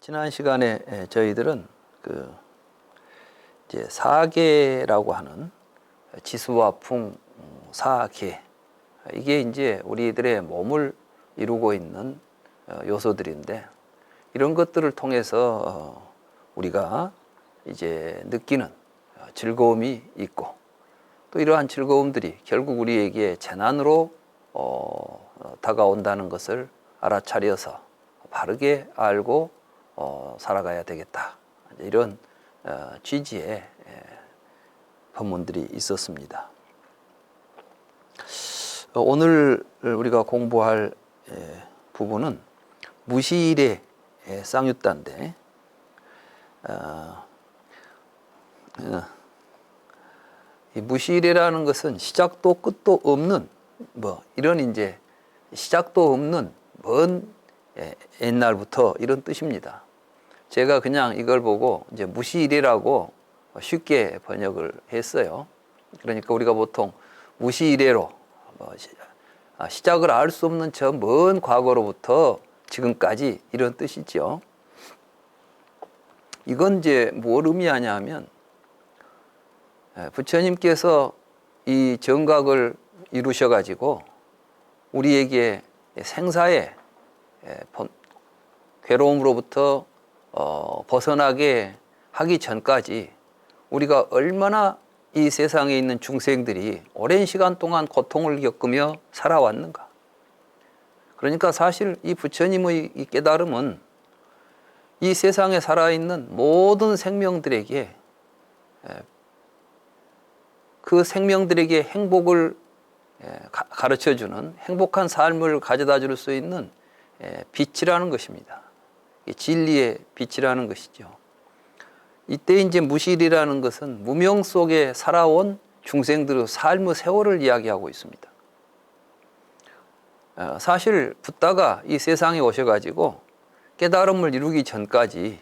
지난 시간에 저희들은 이제 사계라고 하는 지수화풍 사계, 이게 이제 우리들의 몸을 이루고 있는 요소들인데, 이런 것들을 통해서 우리가 이제 느끼는 즐거움이 있고, 또 이러한 즐거움들이 결국 우리에게 재난으로 다가온다는 것을 알아차려서 바르게 알고 살아가야 되겠다, 이런 취지의 법문들이 있었습니다. 오늘 우리가 공부할 부분은 무시일의 쌍유단인데, 이 무시일이라는 것은 시작도 끝도 없는 이런 이제 시작도 없는 먼 옛날부터 이런 뜻입니다. 제가 그냥 이걸 보고 이제 무시일이라고 쉽게 번역을 했어요. 그러니까 우리가 보통 무시일해로 시작을 알 수 없는 저 먼 과거로부터 지금까지 이런 뜻이죠. 이건 이제 뭘 의미하냐 하면, 부처님께서 이 정각을 이루셔가지고 우리에게 생사의 괴로움으로부터 벗어나게 하기 전까지 우리가 얼마나 이 세상에 있는 중생들이 오랜 시간 동안 고통을 겪으며 살아왔는가. 그러니까 사실 이 부처님의 이 깨달음은 이 세상에 살아있는 모든 생명들에게, 그 생명들에게 행복을 가르쳐주는, 행복한 삶을 가져다 줄 수 있는 빛이라는 것입니다. 진리의 빛이라는 것이죠. 이때 이제 무실이라는 것은 무명 속에 살아온 중생들의 삶의 세월을 이야기하고 있습니다. 사실 붓다가 이 세상에 오셔가지고 깨달음을 이루기 전까지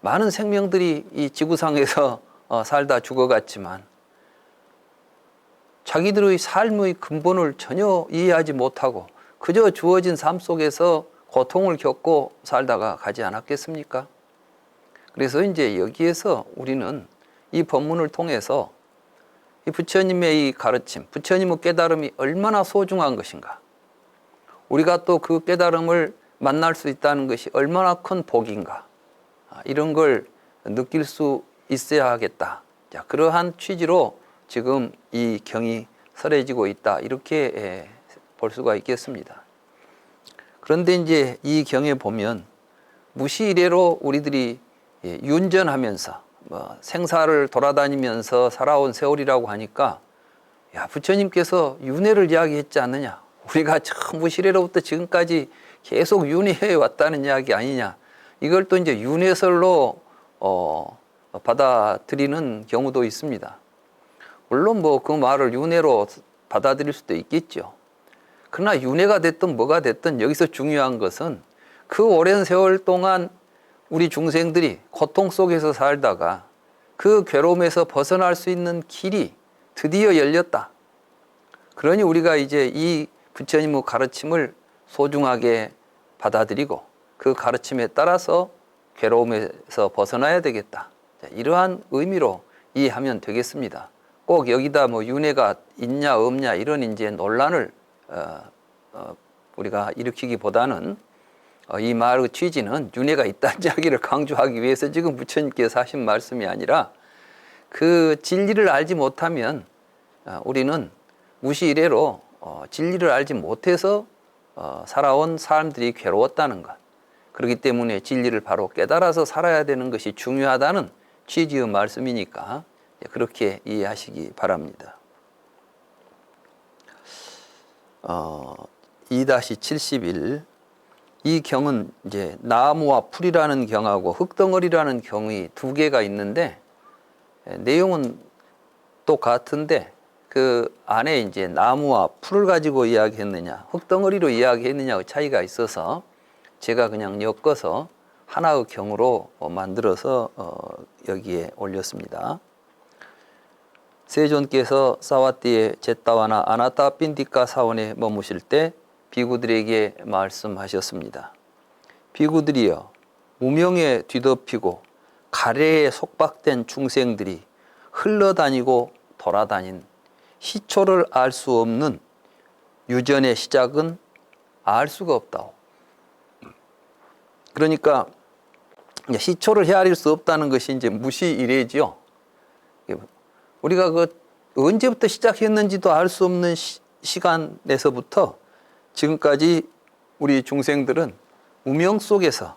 많은 생명들이 이 지구상에서 살다 죽어갔지만, 자기들의 삶의 근본을 전혀 이해하지 못하고 그저 주어진 삶 속에서 고통을 겪고 살다가 가지 않았겠습니까? 그래서 이제 여기에서 우리는 이 법문을 통해서 이 부처님의 이 가르침, 부처님의 깨달음이 얼마나 소중한 것인가, 우리가 또 그 깨달음을 만날 수 있다는 것이 얼마나 큰 복인가, 이런 걸 느낄 수 있어야 하겠다. 자, 그러한 취지로 지금 이 경이 설해지고 있다, 이렇게 볼 수가 있겠습니다. 그런데 이제 이 경에 보면 무시이래로 우리들이 윤전하면서 생사를 돌아다니면서 살아온 세월이라고 하니까, 야, 부처님께서 윤회를 이야기했지 않느냐, 우리가 참 무시래로부터 지금까지 계속 윤회해 왔다는 이야기 아니냐, 이걸 또 이제 윤회설로 받아들이는 경우도 있습니다. 물론 그 말을 윤회로 받아들일 수도 있겠죠. 그러나 윤회가 됐든 뭐가 됐든 여기서 중요한 것은 그 오랜 세월 동안 우리 중생들이 고통 속에서 살다가 그 괴로움에서 벗어날 수 있는 길이 드디어 열렸다. 그러니 우리가 이제 이 부처님의 가르침을 소중하게 받아들이고 그 가르침에 따라서 괴로움에서 벗어나야 되겠다. 이러한 의미로 이해하면 되겠습니다. 꼭 여기다 윤회가 있냐 없냐 이런 이제 논란을 우리가 일으키기보다는 이 말의 취지는 윤회가 있다는 이야기를 강조하기 위해서 지금 부처님께서 하신 말씀이 아니라, 그 진리를 알지 못하면 우리는 무시이래로 진리를 알지 못해서 살아온 사람들이 괴로웠다는 것, 그렇기 때문에 진리를 바로 깨달아서 살아야 되는 것이 중요하다는 취지의 말씀이니까 그렇게 이해하시기 바랍니다. 2-71, 이 경은 이제 나무와 풀이라는 경하고 흙덩어리라는 경이 두 개가 있는데, 내용은 똑같은데 그 안에 이제 나무와 풀을 가지고 이야기했느냐, 흙덩어리로 이야기했느냐의 차이가 있어서 제가 그냥 엮어서 하나의 경으로 만들어서 여기에 올렸습니다. 세존께서 사와띠의 제따와나 아나타 핀디카 사원에 머무실 때 비구들에게 말씀하셨습니다. 비구들이여, 무명에 뒤덮이고 가래에 속박된 중생들이 흘러다니고 돌아다닌 시초를 알 수 없는 유전의 시작은 알 수가 없다고. 그러니까 시초를 헤아릴 수 없다는 것이 이제 무시이래지요. 우리가 그 언제부터 시작했는지도 알 수 없는 시간에서부터 지금까지 우리 중생들은 무명 속에서,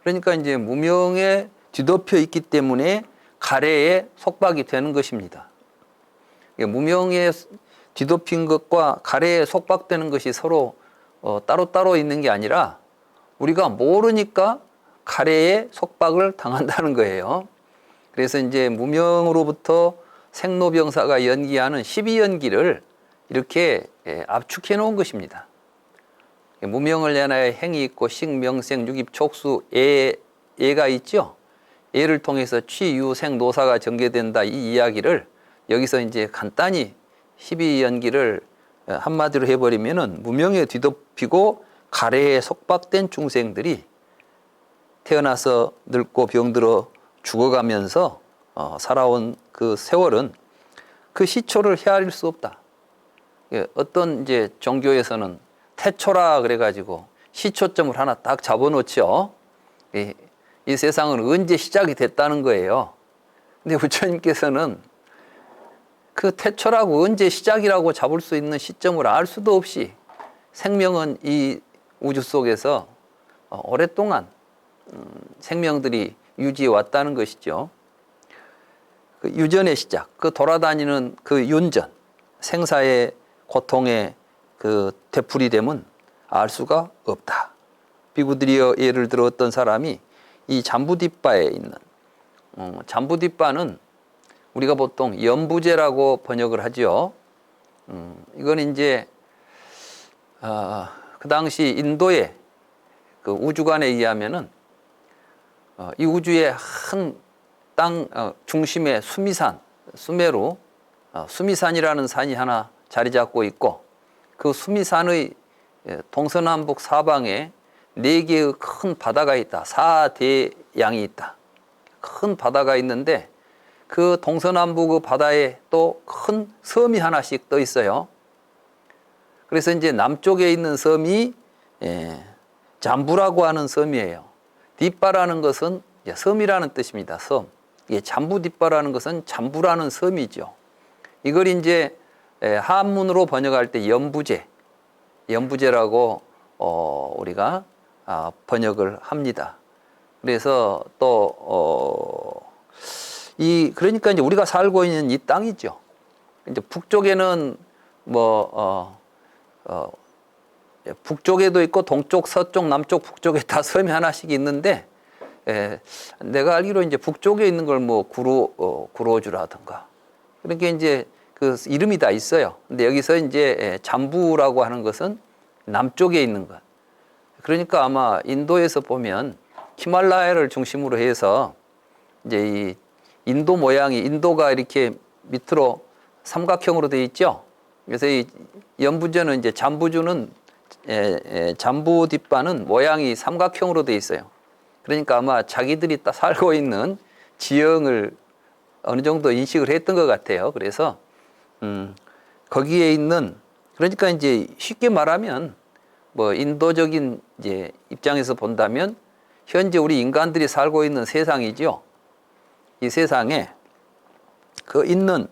그러니까 이제 무명에 뒤덮여 있기 때문에 가래에 속박이 되는 것입니다. 무명에 뒤덮인 것과 가래에 속박되는 것이 서로 따로따로 있는 게 아니라 우리가 모르니까 가래에 속박을 당한다는 거예요. 그래서 이제 무명으로부터 생로병사가 연기하는 12연기를 이렇게 압축해 놓은 것입니다. 무명을 연하여 행이 있고 식명생 육입 촉수 예가 있죠. 예를 통해서 취, 유, 생, 노사가 전개된다, 이 이야기를 여기서 이제 간단히 12연기를 한마디로 해버리면은 무명에 뒤덮이고 가래에 속박된 중생들이 태어나서 늙고 병들어 죽어가면서 살아온 그 세월은 그 시초를 헤아릴 수 없다. 어떤 이제 종교에서는 태초라 그래가지고 시초점을 하나 딱 잡아놓죠. 이 세상은 언제 시작이 됐다는 거예요. 근데 부처님께서는 그 태초라고 언제 시작이라고 잡을 수 있는 시점을 알 수도 없이 생명은 이 우주 속에서 오랫동안 생명들이 유지해 왔다는 것이죠. 그 유전의 시작, 그 돌아다니는 그 윤전, 생사의 고통의 그 되풀이됨은 알 수가 없다. 비구들이여, 예를 들어 어떤 사람이 이 잠부뒷바에 있는 잠부뒷바는 우리가 보통 연부제라고 번역을 하죠. 이건 이제 그 당시 인도의 그 우주관에 의하면은 이 우주의 한 땅 중심에 수미산, 수메루, 수미산이라는 산이 하나 자리 잡고 있고, 그 수미산의 동서남북 사방에 4개의 큰 바다가 있다. 사대양이 있다. 큰 바다가 있는데 그 동서남북의 바다에 또 큰 섬이 하나씩 떠 있어요. 그래서 이제 남쪽에 있는 섬이 잠부라고 하는 섬이에요. 뒷바라는 것은 섬이라는 뜻입니다. 섬. 잠부뒷바라는 것은 잠부라는 섬이죠. 이걸 이제 한문으로 번역할 때 연부제라고 우리가 번역을 합니다. 그래서 또 그러니까 이제 우리가 살고 있는 이 땅이죠. 이제 북쪽에는 북쪽에도 있고 동쪽, 서쪽, 남쪽, 북쪽에 다 섬이 하나씩 있는데, 내가 알기로 이제 북쪽에 있는 걸 구로주라든가, 그렇게 이제 그 이름이 다 있어요. 근데 여기서 이제 잠부라고 하는 것은 남쪽에 있는 것. 그러니까 아마 인도에서 보면 히말라야를 중심으로 해서 이제 이 인도 모양이, 인도가 이렇게 밑으로 삼각형으로 되어 있죠. 그래서 이 연부제는 이제 잠부주는 잠부 뒷바는 모양이 삼각형으로 되어 있어요. 그러니까 아마 자기들이 딱 살고 있는 지형을 어느 정도 인식을 했던 것 같아요. 그래서 거기에 있는, 그러니까 이제 쉽게 말하면 인도적인 이제 입장에서 본다면 현재 우리 인간들이 살고 있는 세상이죠. 이 세상에 그 있는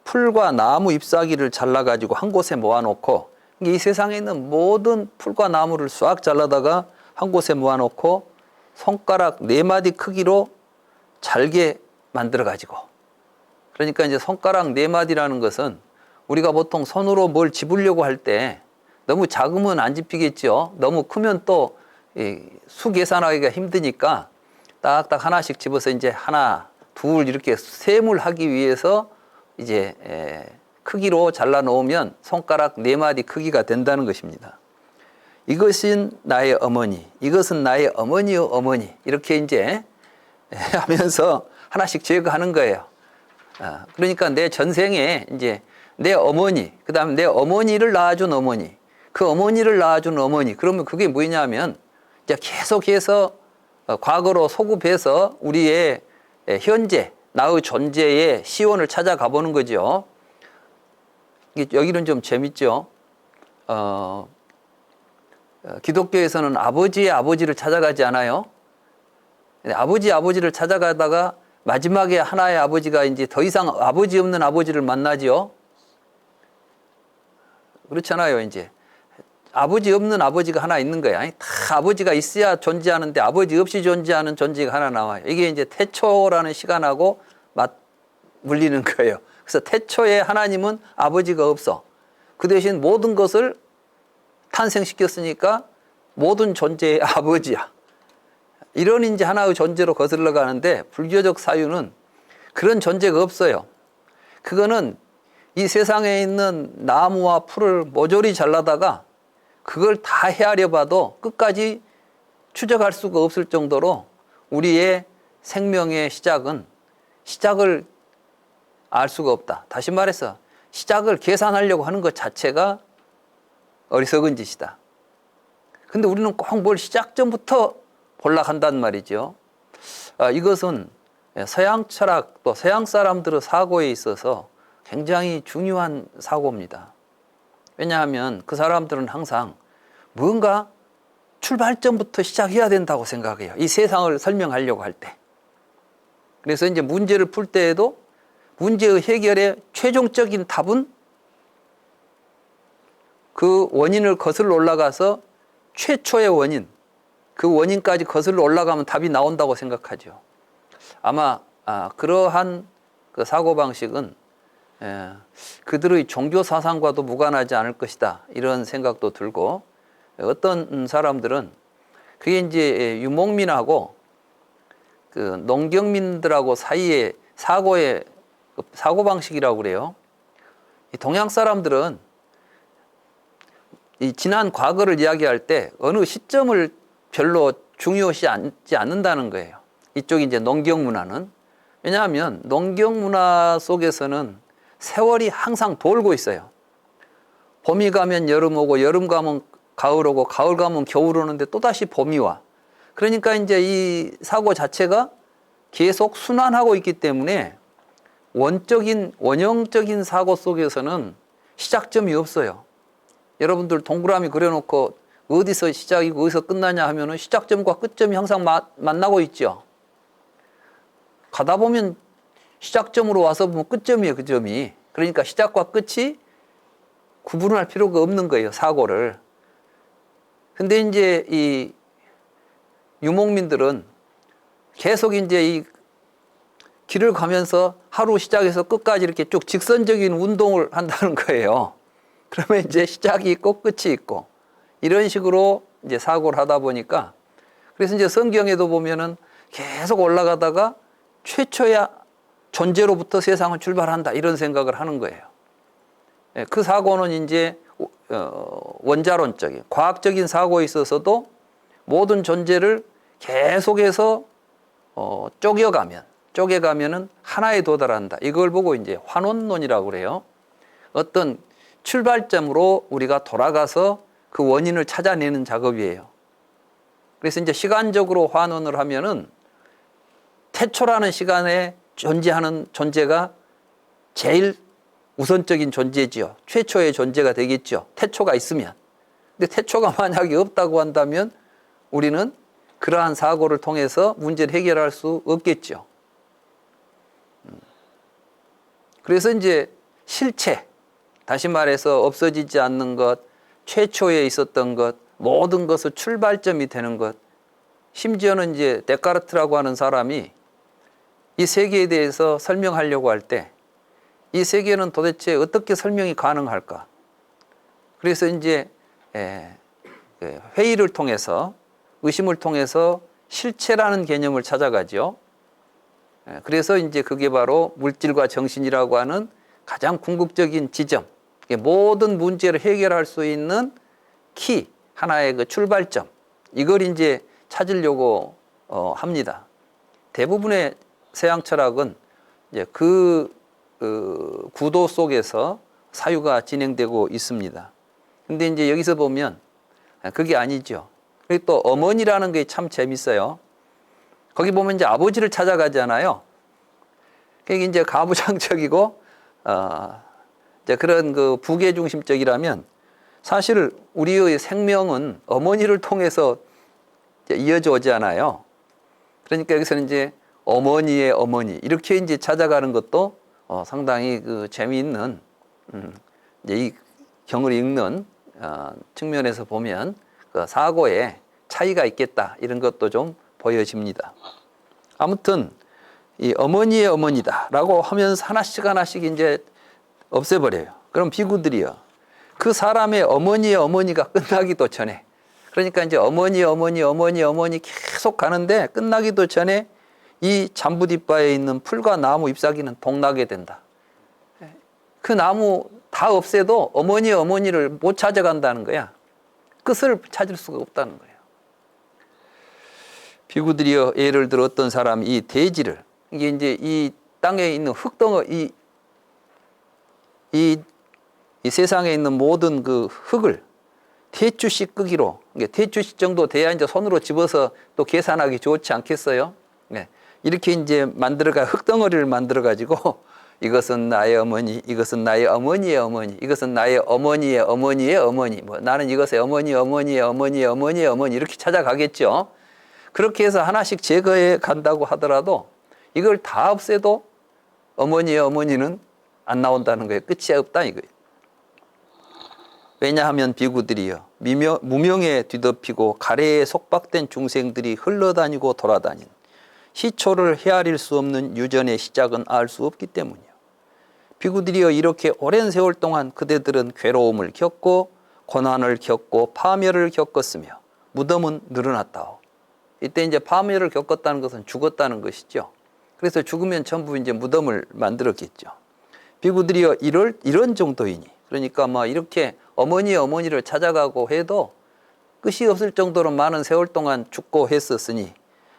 풀과 나무 잎사귀를 잘라가지고 한 곳에 모아놓고, 이 세상에 있는 모든 풀과 나무를 싹 잘라다가 한 곳에 모아놓고 손가락 4마디 크기로 잘게 만들어가지고, 그러니까 이제 손가락 4마디라는 것은 우리가 보통 손으로 뭘 집으려고 할 때 너무 작으면 안 집히겠죠. 너무 크면 또 수 계산하기가 힘드니까 딱딱 하나씩 집어서 이제 하나, 둘 이렇게 셈을 하기 위해서 이제 크기로 잘라 놓으면 손가락 4마디 크기가 된다는 것입니다. 이것은 나의 어머니, 이것은 나의 어머니의 어머니, 이렇게 이제 하면서 하나씩 제거하는 거예요. 그러니까 내 전생에 이제 내 어머니, 그 다음에 내 어머니를 낳아준 어머니, 그 어머니를 낳아준 어머니, 그러면 그게 뭐냐면 이제 계속해서 과거로 소급해서 우리의 현재 나의 존재의 시원을 찾아가 보는 거죠. 여기는 좀 재밌죠. 기독교에서는 아버지의 아버지를 찾아가지 않아요. 아버지를 찾아가다가 마지막에 하나의 아버지가 이제 더 이상 아버지 없는 아버지를 만나죠. 그렇잖아요. 이제 아버지 없는 아버지가 하나 있는 거야. 다 아버지가 있어야 존재하는데 아버지 없이 존재하는 존재가 하나 나와요. 이게 이제 태초라는 시간하고 맞물리는 거예요. 그래서 태초에 하나님은 아버지가 없어. 그 대신 모든 것을 탄생시켰으니까 모든 존재의 아버지야. 이런 이제 하나의 존재로 거슬러 가는데 불교적 사유는 그런 존재가 없어요. 그거는 이 세상에 있는 나무와 풀을 모조리 잘라다가 그걸 다 헤아려 봐도 끝까지 추적할 수가 없을 정도로 우리의 생명의 시작을 알 수가 없다. 다시 말해서 시작을 계산하려고 하는 것 자체가 어리석은 짓이다. 근데 우리는 꼭 뭘 시작전부터 볼락한단 말이죠. 이것은 서양 철학 또 서양 사람들의 사고에 있어서 굉장히 중요한 사고입니다. 왜냐하면 그 사람들은 항상 뭔가 출발점부터 시작해야 된다고 생각해요. 이 세상을 설명하려고 할 때. 그래서 이제 문제를 풀 때에도 문제의 해결의 최종적인 답은 그 원인을 거슬러 올라가서 최초의 원인, 그 원인까지 거슬러 올라가면 답이 나온다고 생각하죠. 아마 그러한 그 사고방식은 그들의 종교 사상과도 무관하지 않을 것이다. 이런 생각도 들고, 어떤 사람들은 그게 이제 유목민하고 그 농경민들하고 사이의 사고방식이라고 그래요. 이 동양 사람들은 이 지난 과거를 이야기할 때 어느 시점을 별로 중요시 않지 않는다는 거예요. 이쪽이 이제 농경문화는. 왜냐하면 농경문화 속에서는 세월이 항상 돌고 있어요. 봄이 가면 여름 오고 여름 가면 가을 오고 가을 가면 겨울 오는데 또다시 봄이 와. 그러니까 이제 이 사고 자체가 계속 순환하고 있기 때문에 원형적인 사고 속에서는 시작점이 없어요. 여러분들 동그라미 그려놓고 어디서 시작이고 어디서 끝나냐 하면은 시작점과 끝점이 항상 만나고 있죠. 가다 보면 시작점으로 와서 보면 끝점이에요, 그 점이. 그러니까 시작과 끝이 구분할 필요가 없는 거예요, 사고를. 근데 이제 이 유목민들은 계속 이제 이 길을 가면서 하루 시작해서 끝까지 이렇게 쭉 직선적인 운동을 한다는 거예요. 그러면 이제 시작이 있고 끝이 있고 이런 식으로 이제 사고를 하다 보니까, 그래서 이제 성경에도 보면은 계속 올라가다가 최초의 존재로부터 세상은 출발한다 이런 생각을 하는 거예요. 그 사고는 이제 원자론적인 과학적인 사고에 있어서도 모든 존재를 계속해서 쪼개가면은 하나에 도달한다. 이걸 보고 이제 환원론이라고 그래요. 어떤 출발점으로 우리가 돌아가서 그 원인을 찾아내는 작업이에요. 그래서 이제 시간적으로 환원을 하면은 태초라는 시간에 존재하는 존재가 제일 우선적인 존재지요. 최초의 존재가 되겠죠. 태초가 있으면. 근데 태초가 만약에 없다고 한다면 우리는 그러한 사고를 통해서 문제를 해결할 수 없겠죠. 그래서 이제 실체, 다시 말해서 없어지지 않는 것, 최초에 있었던 것, 모든 것의 출발점이 되는 것, 심지어는 이제 데카르트라고 하는 사람이 이 세계에 대해서 설명하려고 할 때 이 세계는 도대체 어떻게 설명이 가능할까? 그래서 이제 회의를 통해서, 의심을 통해서 실체라는 개념을 찾아가죠. 그래서 이제 그게 바로 물질과 정신이라고 하는 가장 궁극적인 지점, 모든 문제를 해결할 수 있는 키, 하나의 그 출발점, 이걸 이제 찾으려고 합니다. 대부분의 서양 철학은 이제 그 구도 속에서 사유가 진행되고 있습니다. 근데 이제 여기서 보면 그게 아니죠. 그리고 또 어머니라는 게 참 재밌어요. 거기 보면 이제 아버지를 찾아가잖아요. 그게 이제 가부장적이고, 이제 그런 그 부계 중심적이라면 사실 우리의 생명은 어머니를 통해서 이어져 오지 않아요. 그러니까 여기서는 이제 어머니의 어머니 이렇게 이제 찾아가는 것도 상당히 그 재미있는 이제 이 경을 읽는 측면에서 보면 그 사고에 차이가 있겠다 이런 것도 좀 보여집니다. 아무튼 이 어머니의 어머니다라고 하면서 하나씩 하나씩 이제 없애버려요. 그럼 비구들이요. 그 사람의 어머니의 어머니가 끝나기도 전에, 그러니까 이제 어머니 계속 가는데 끝나기도 전에 이 잠부뒷바에 있는 풀과 나무 잎사귀는 동나게 된다. 그 나무 다 없애도 어머니를 못 찾아간다는 거야. 끝을 찾을 수가 없다는 거예요. 비구들이여, 예를 들어 어떤 사람이 이 대지를, 이게 이제 이 땅에 있는 흙덩어리, 이 세상에 있는 모든 그 흙을 대추씩 끄기로, 대추씩 정도 돼야 이제 손으로 집어서 또 계산하기 좋지 않겠어요? 네. 이렇게 이제 만들어가, 흙덩어리를 만들어가지고 이것은 나의 어머니, 이것은 나의 어머니의 어머니, 이것은 나의 어머니의 어머니의 어머니, 뭐 나는 이것의 어머니의 어머니 이렇게 찾아가겠죠. 그렇게 해서 하나씩 제거해 간다고 하더라도 이걸 다 없애도 어머니의 어머니는 안 나온다는 거예요. 끝이 없다 이거예요. 왜냐하면 비구들이여 무명에 뒤덮이고 가래에 속박된 중생들이 흘러다니고 돌아다닌 시초를 헤아릴 수 없는 유전의 시작은 알 수 없기 때문이요. 비구들이여, 이렇게 오랜 세월 동안 그대들은 괴로움을 겪고 고난을 겪고 파멸을 겪었으며 무덤은 늘어났다오. 이때 이제 파멸을 겪었다는 것은 죽었다는 것이죠. 그래서 죽으면 전부 이제 무덤을 만들었겠죠. 비구들이여, 이런 정도이니, 그러니까 뭐 이렇게 어머니를 찾아가고 해도 끝이 없을 정도로 많은 세월 동안 죽고 했었으니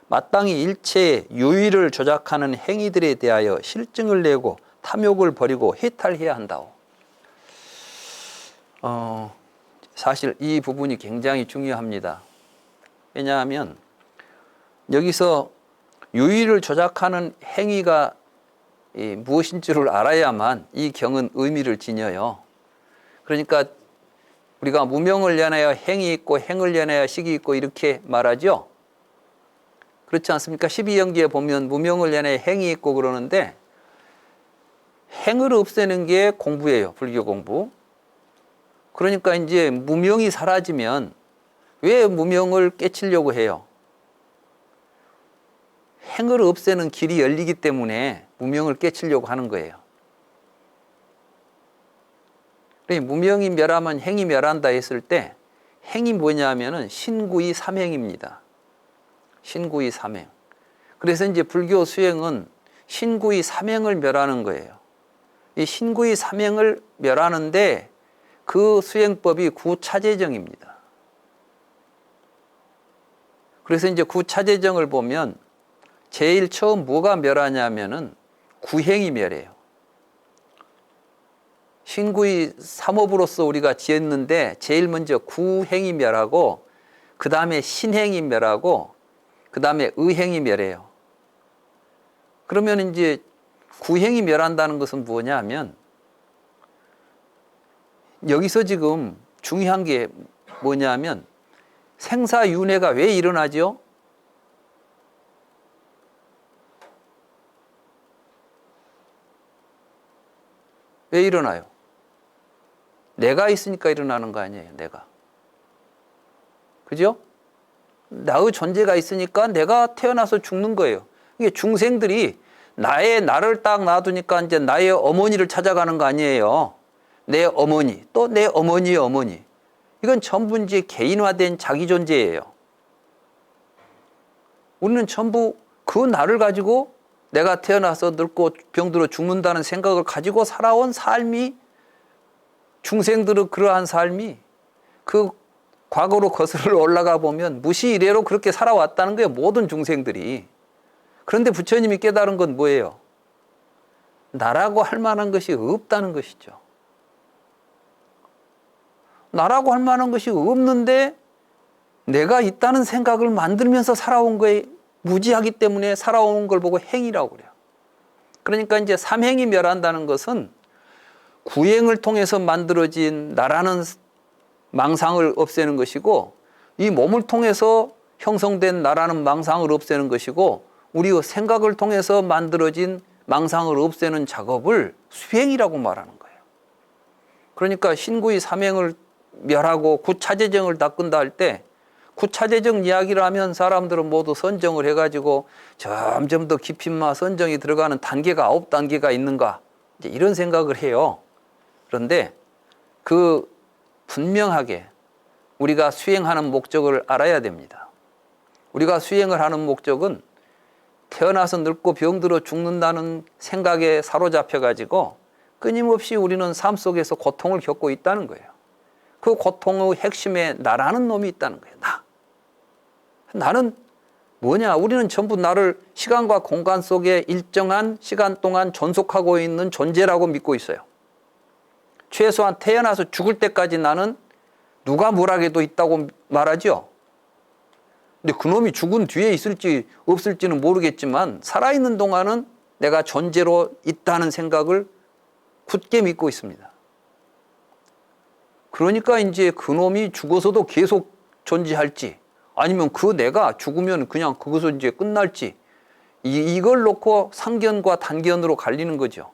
마땅히 일체의 유의를 조작하는 행위들에 대하여 실증을 내고 탐욕을 버리고 해탈해야 한다오. 사실 이 부분이 굉장히 중요합니다. 왜냐하면 여기서 유의를 조작하는 행위가 무엇인 줄을 알아야만 이 경은 의미를 지녀요. 그러니까 우리가 무명을 연하여 행이 있고 행을 연하여 식이 있고 이렇게 말하죠. 그렇지 않습니까? 12연기에 보면 무명을 연하여 행이 있고 그러는데 행을 없애는 게 공부예요. 불교 공부. 그러니까 이제 무명이 사라지면 왜 무명을 깨치려고 해요? 행을 없애는 길이 열리기 때문에 무명을 깨치려고 하는 거예요. 무명이 멸하면 행이 멸한다 했을 때 행이 뭐냐면은 신구이 삼행입니다. 신구이 삼행. 그래서 이제 불교 수행은 신구이 삼행을 멸하는 거예요. 이 신구이 삼행을 멸하는데 그 수행법이 구차재정입니다. 그래서 이제 구차재정을 보면 제일 처음 뭐가 멸하냐면은 구행이 멸해요. 신구이 삼업으로서 우리가 지었는데 제일 먼저 구행이 멸하고 그 다음에 신행이 멸하고 그 다음에 의행이 멸해요. 그러면 이제 구행이 멸한다는 것은 뭐냐 하면 여기서 지금 중요한 게 뭐냐 하면 생사윤회가 왜 일어나죠? 왜 일어나요? 내가 있으니까 일어나는 거 아니에요, 내가. 그죠? 나의 존재가 있으니까 내가 태어나서 죽는 거예요. 이게 중생들이 나를 딱 놔두니까 이제 나의 어머니를 찾아가는 거 아니에요. 내 어머니, 또 내 어머니의 어머니. 이건 전부 이제 개인화된 자기 존재예요. 우리는 전부 그 나를 가지고 내가 태어나서 늙고 병들어 죽는다는 생각을 가지고 살아온 삶이, 중생들의 그러한 삶이 그 과거로 거슬러 올라가 보면 무시이래로 그렇게 살아왔다는 거예요. 모든 중생들이. 그런데 부처님이 깨달은 건 뭐예요? 나라고 할 만한 것이 없다는 것이죠. 나라고 할 만한 것이 없는데 내가 있다는 생각을 만들면서 살아온 거예요. 무지하기 때문에 살아오는 걸 보고 행이라고 그래요. 그러니까 이제 삼행이 멸한다는 것은 구행을 통해서 만들어진 나라는 망상을 없애는 것이고, 이 몸을 통해서 형성된 나라는 망상을 없애는 것이고, 우리의 생각을 통해서 만들어진 망상을 없애는 작업을 수행이라고 말하는 거예요. 그러니까 신구의 삼행을 멸하고 구차재정을 닦는다 할 때, 구차재정 이야기를 하면 사람들은 모두 선정을 해가지고 점점 더 깊이마 선정이 들어가는 단계가 9단계가 있는가, 이제 이런 생각을 해요. 그런데 그 분명하게 우리가 수행하는 목적을 알아야 됩니다. 우리가 수행을 하는 목적은 태어나서 늙고 병들어 죽는다는 생각에 사로잡혀가지고 끊임없이 우리는 삶 속에서 고통을 겪고 있다는 거예요. 그 고통의 핵심에 나라는 놈이 있다는 거예요. 나는 뭐냐? 우리는 전부 나를 시간과 공간 속에 일정한 시간 동안 존속하고 있는 존재라고 믿고 있어요. 최소한 태어나서 죽을 때까지 나는 누가 뭐라해도 있다고 말하죠. 근데 그놈이 죽은 뒤에 있을지 없을지는 모르겠지만 살아있는 동안은 내가 존재로 있다는 생각을 굳게 믿고 있습니다. 그러니까 이제 그놈이 죽어서도 계속 존재할지, 아니면 그 내가 죽으면 그냥 그것서 이제 끝날지, 이걸 놓고 상견과 단견으로 갈리는 거죠.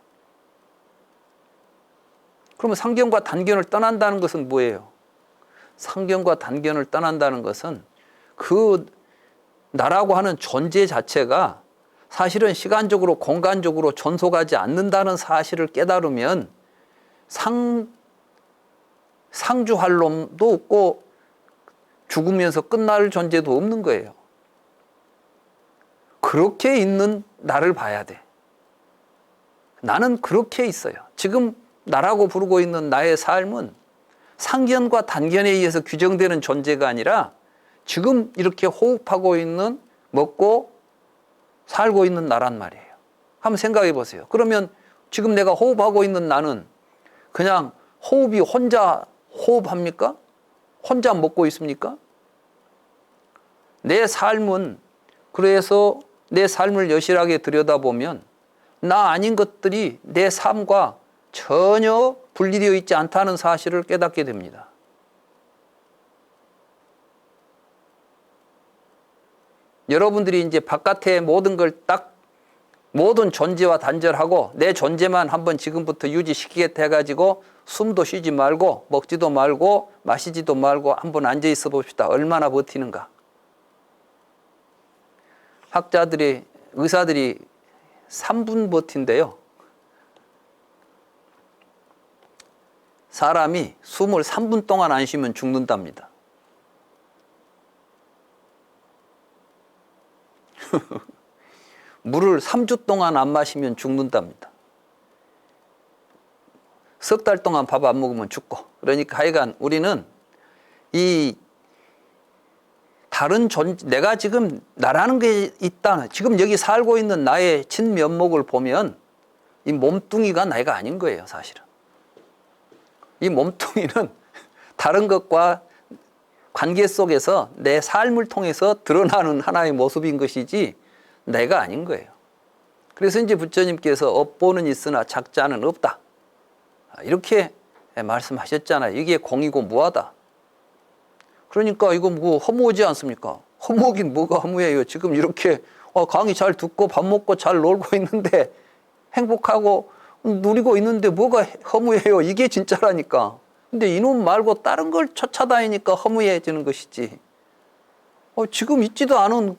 그러면 상견과 단견을 떠난다는 것은 뭐예요? 상견과 단견을 떠난다는 것은 그 나라고 하는 존재 자체가 사실은 시간적으로 공간적으로 존속하지 않는다는 사실을 깨달으면 상주할 놈도 없고 죽으면서 끝날 존재도 없는 거예요. 그렇게 있는 나를 봐야 돼. 나는 그렇게 있어요. 지금 나라고 부르고 있는 나의 삶은 상견과 단견에 의해서 규정되는 존재가 아니라 지금 이렇게 호흡하고 있는, 먹고 살고 있는 나란 말이에요. 한번 생각해 보세요. 그러면 지금 내가 호흡하고 있는 나는 그냥 호흡이 혼자 호흡합니까? 혼자 먹고 있습니까? 내 삶은, 그래서 내 삶을 여실하게 들여다보면 나 아닌 것들이 내 삶과 전혀 분리되어 있지 않다는 사실을 깨닫게 됩니다. 여러분들이 이제 바깥에 모든 걸 딱 모든 존재와 단절하고 내 존재만 한번 지금부터 유지시키겠다 해가지고 숨도 쉬지 말고 먹지도 말고 마시지도 말고 한번 앉아 있어 봅시다. 얼마나 버티는가. 학자들이, 의사들이 3분 버틴대요. 사람이 숨을 3분 동안 안 쉬면 죽는답니다. 물을 3주 동안 안 마시면 죽는답니다. 석 달 동안 밥 안 먹으면 죽고. 그러니까 하여간 우리는 이 다른 존재, 내가 지금 나라는 게 있다, 지금 여기 살고 있는 나의 진면목을 보면 이 몸뚱이가 내가 아닌 거예요, 사실은. 이 몸뚱이는 다른 것과 관계 속에서 내 삶을 통해서 드러나는 하나의 모습인 것이지 내가 아닌 거예요. 그래서 이제 부처님께서 업보는 있으나 작자는 없다, 이렇게 말씀하셨잖아요. 이게 공이고 무하다. 그러니까 이거 뭐 허무하지 않습니까? 허무하긴 뭐가 허무해요. 지금 이렇게 강의 잘 듣고 밥 먹고 잘 놀고 있는데, 행복하고 누리고 있는데 뭐가 허무해요. 이게 진짜라니까. 근데 이놈 말고 다른 걸 쫓아다니니까 허무해지는 것이지. 지금 있지도 않은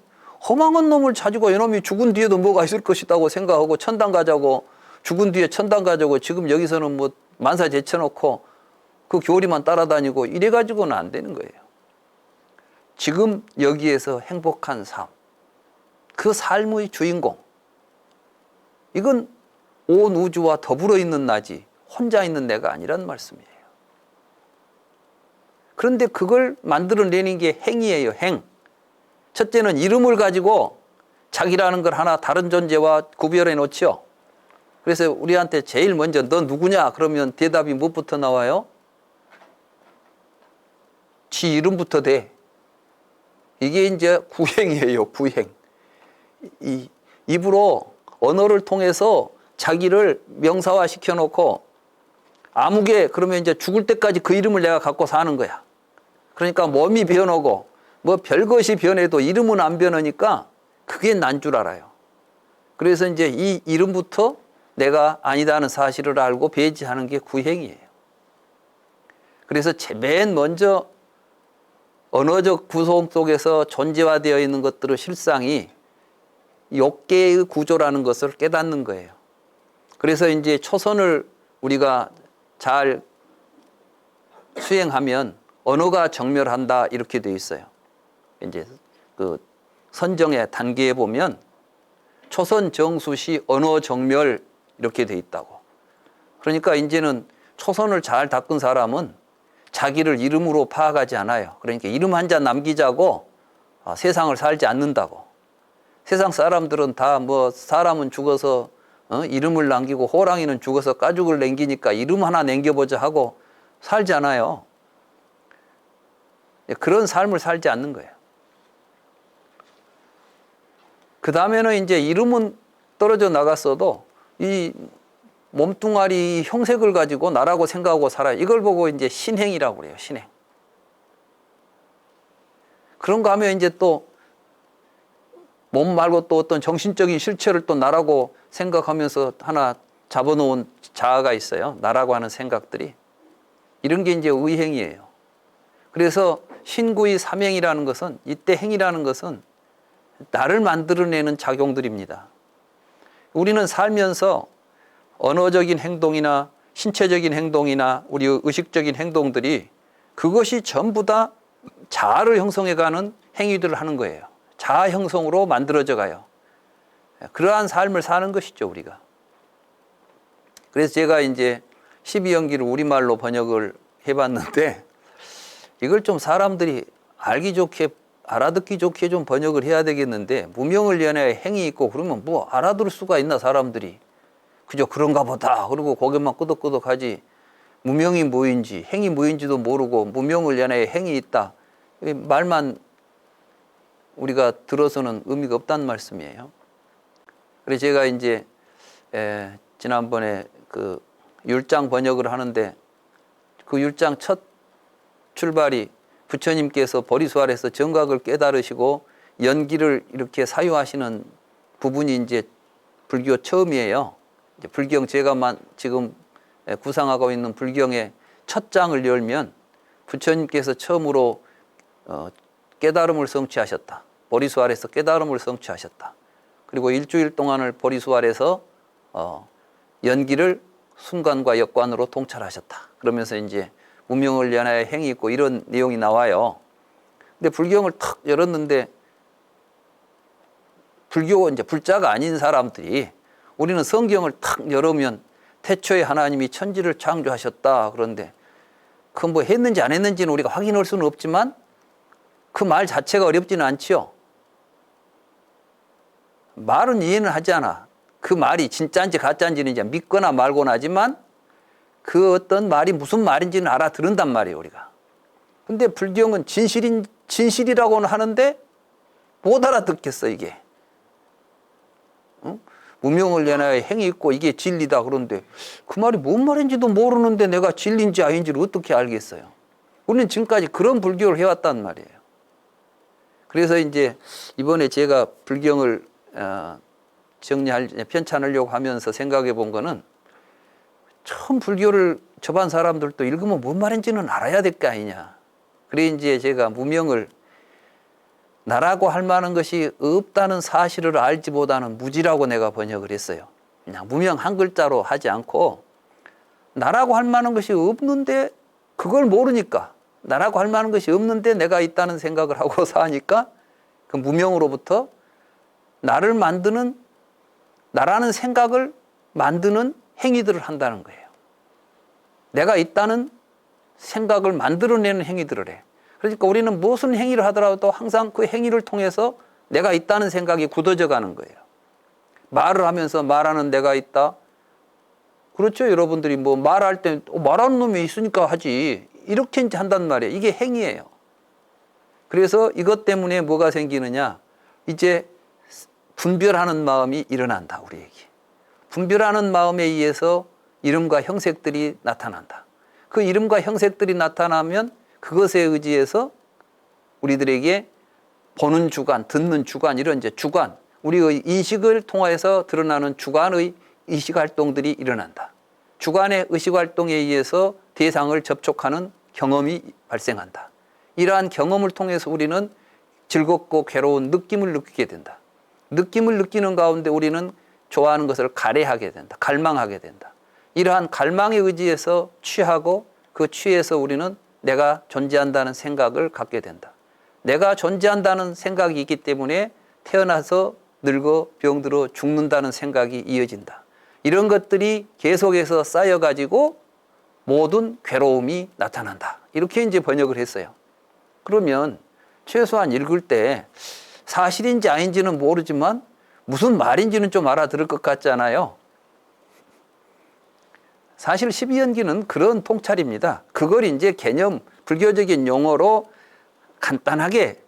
허망한 놈을 가지고 이놈이 죽은 뒤에도 뭐가 있을 것이라고 생각하고 천당 가자고, 죽은 뒤에 천당 가자고 지금 여기서는 뭐 만사 제쳐놓고 그 교리만 따라다니고 이래가지고는 안 되는 거예요. 지금 여기에서 행복한 삶, 그 삶의 주인공, 이건 온 우주와 더불어 있는 나지 혼자 있는 내가 아니란 말씀이에요. 그런데 그걸 만들어내는 게 행이에요. 행. 첫째는 이름을 가지고 자기라는 걸 하나 다른 존재와 구별해 놓죠. 그래서 우리한테 제일 먼저 너 누구냐 그러면 대답이 무엇부터 나와요? 지 이름부터 돼. 이게 이제 구행이에요. 구행. 이 입으로 언어를 통해서 자기를 명사화 시켜놓고 아무개 그러면 이제 죽을 때까지 그 이름을 내가 갖고 사는 거야. 그러니까 몸이 변하고 뭐 별것이 변해도 이름은 안 변하니까 그게 난 줄 알아요. 그래서 이제 이 이름부터 내가 아니다는 사실을 알고 배제하는 게 구행이에요. 그래서 맨 먼저 언어적 구성 속에서 존재화되어 있는 것들의 실상이 욕계의 구조라는 것을 깨닫는 거예요. 그래서 이제 초선을 우리가 잘 수행하면 언어가 정멸한다 이렇게 되어 있어요. 이제 그 선정의 단계에 보면 초선 정수시 언어 정멸 이렇게 되어 있다고. 그러니까 이제는 초선을 잘 닦은 사람은 자기를 이름으로 파악하지 않아요. 그러니까 이름 한 자 남기자고 세상을 살지 않는다고. 세상 사람들은 다 뭐 사람은 죽어서 이름을 남기고 호랑이는 죽어서 가죽을 남기니까 이름 하나 남겨보자 하고 살지 않아요. 그런 삶을 살지 않는 거예요. 그 다음에는 이제 이름은 떨어져 나갔어도 이 몸뚱아리 형색을 가지고 나라고 생각하고 살아요. 이걸 보고 이제 신행이라고 그래요. 신행. 그런가 하면 이제 또 몸 말고 또 어떤 정신적인 실체를 또 나라고 생각하면서 하나 잡아놓은 자아가 있어요. 나라고 하는 생각들이. 이런 게 이제 의행이에요. 그래서 신구의 삼행이라는 것은, 이때 행이라는 것은 나를 만들어내는 작용들입니다. 우리는 살면서 언어적인 행동이나 신체적인 행동이나 우리 의식적인 행동들이 그것이 전부 다 자아를 형성해가는 행위들을 하는 거예요. 자아 형성으로 만들어져 가요. 그러한 삶을 사는 것이죠, 우리가. 그래서 제가 이제 12연기를 우리말로 번역을 해봤는데 이걸 좀 사람들이 알기 좋게, 알아듣기 좋게 좀 번역을 해야 되겠는데 무명을 연하여 행이 있고 그러면 뭐 알아들을 수가 있나, 사람들이. 그저 그런가 보다 그러고 고개만 끄덕끄덕하지 무명이 뭐인지 행이 뭐인지도 모르고 무명을 연하여 행이 있다. 말만 우리가 들어서는 의미가 없다는 말씀이에요. 그래서 제가 이제 지난번에 그 율장 번역을 하는데 그 율장 첫 출발이 부처님께서 보리수활에서 정각을 깨달으시고 연기를 이렇게 사유하시는 부분이 이제 불교 처음이에요. 이제 불경 제가 지금 구상하고 있는 불경의 첫 장을 열면 부처님께서 처음으로 깨달음을 성취하셨다. 보리수활에서 깨달음을 성취하셨다. 그리고 일주일 동안을 보리수활에서 연기를 순간과 역관으로 통찰하셨다. 그러면서 이제 무명을 연하여 행이 있고 이런 내용이 나와요. 근데 불경을 탁 열었는데 불교 이제 불자가 아닌 사람들이 우리는 성경을 탁 열으면 태초에 하나님이 천지를 창조하셨다. 그런데 그 뭐 했는지 안 했는지는 우리가 확인할 수는 없지만 그 말 자체가 어렵지는 않지요. 말은 이해는 하지 않아. 그 말이 진짜인지 가짜인지는 이제 믿거나 말거나 하지만 그 어떤 말이 무슨 말인지는 알아들은단 말이에요, 우리가. 근데 불경은 진실이라고는 하는데 못 알아듣겠어, 이게. 응? 무명을 연하여 행이 있고 이게 진리다. 그런데 그 말이 뭔 말인지도 모르는데 내가 진리인지 아닌지를 어떻게 알겠어요? 우리는 지금까지 그런 불교를 해왔단 말이에요. 그래서 이제 이번에 제가 불경을 편찬하려고 하면서 생각해 본 거는 처음 불교를 접한 사람들도 읽으면 뭔 말인지는 알아야 될 거 아니냐. 그래 이제 제가 무명을 나라고 할 만한 것이 없다는 사실을 알지보다는 무지라고 내가 번역을 했어요. 그냥 무명 한 글자로 하지 않고 나라고 할 만한 것이 없는데 그걸 모르니까, 나라고 할 만한 것이 없는데 내가 있다는 생각을 하고 사니까 그 무명으로부터 나를 만드는, 나라는 생각을 만드는 행위들을 한다는 거예요. 내가 있다는 생각을 만들어내는 행위들을 해. 그러니까 우리는 무슨 행위를 하더라도 항상 그 행위를 통해서 내가 있다는 생각이 굳어져 가는 거예요. 말을 하면서 말하는 내가 있다. 그렇죠. 여러분들이 뭐 말할 때 말하는 놈이 있으니까 하지. 이렇게 이제 한단 말이에요. 이게 행위예요. 그래서 이것 때문에 뭐가 생기느냐. 이제 분별하는 마음이 일어난다, 우리에게. 분별하는 마음에 의해서 이름과 형색들이 나타난다. 그 이름과 형색들이 나타나면 그것에 의지해서 우리들에게 보는 주관, 듣는 주관, 이런 이제 주관, 우리의 인식을 통해서 드러나는 주관의 의식활동들이 일어난다. 주관의 의식활동에 의해서 대상을 접촉하는 경험이 발생한다. 이러한 경험을 통해서 우리는 즐겁고 괴로운 느낌을 느끼게 된다. 느낌을 느끼는 가운데 우리는 좋아하는 것을 갈애하게 된다. 갈망하게 된다. 이러한 갈망에 의지해서 취하고 그 취해서 우리는 내가 존재한다는 생각을 갖게 된다. 내가 존재한다는 생각이 있기 때문에 태어나서 늙어 병들어 죽는다는 생각이 이어진다. 이런 것들이 계속해서 쌓여가지고 모든 괴로움이 나타난다. 이렇게 이제 번역을 했어요. 그러면 최소한 읽을 때 사실인지 아닌지는 모르지만 무슨 말인지는 좀 알아들을 것 같잖아요. 사실 12연기는 그런 통찰입니다. 그걸 이제 개념, 불교적인 용어로 간단하게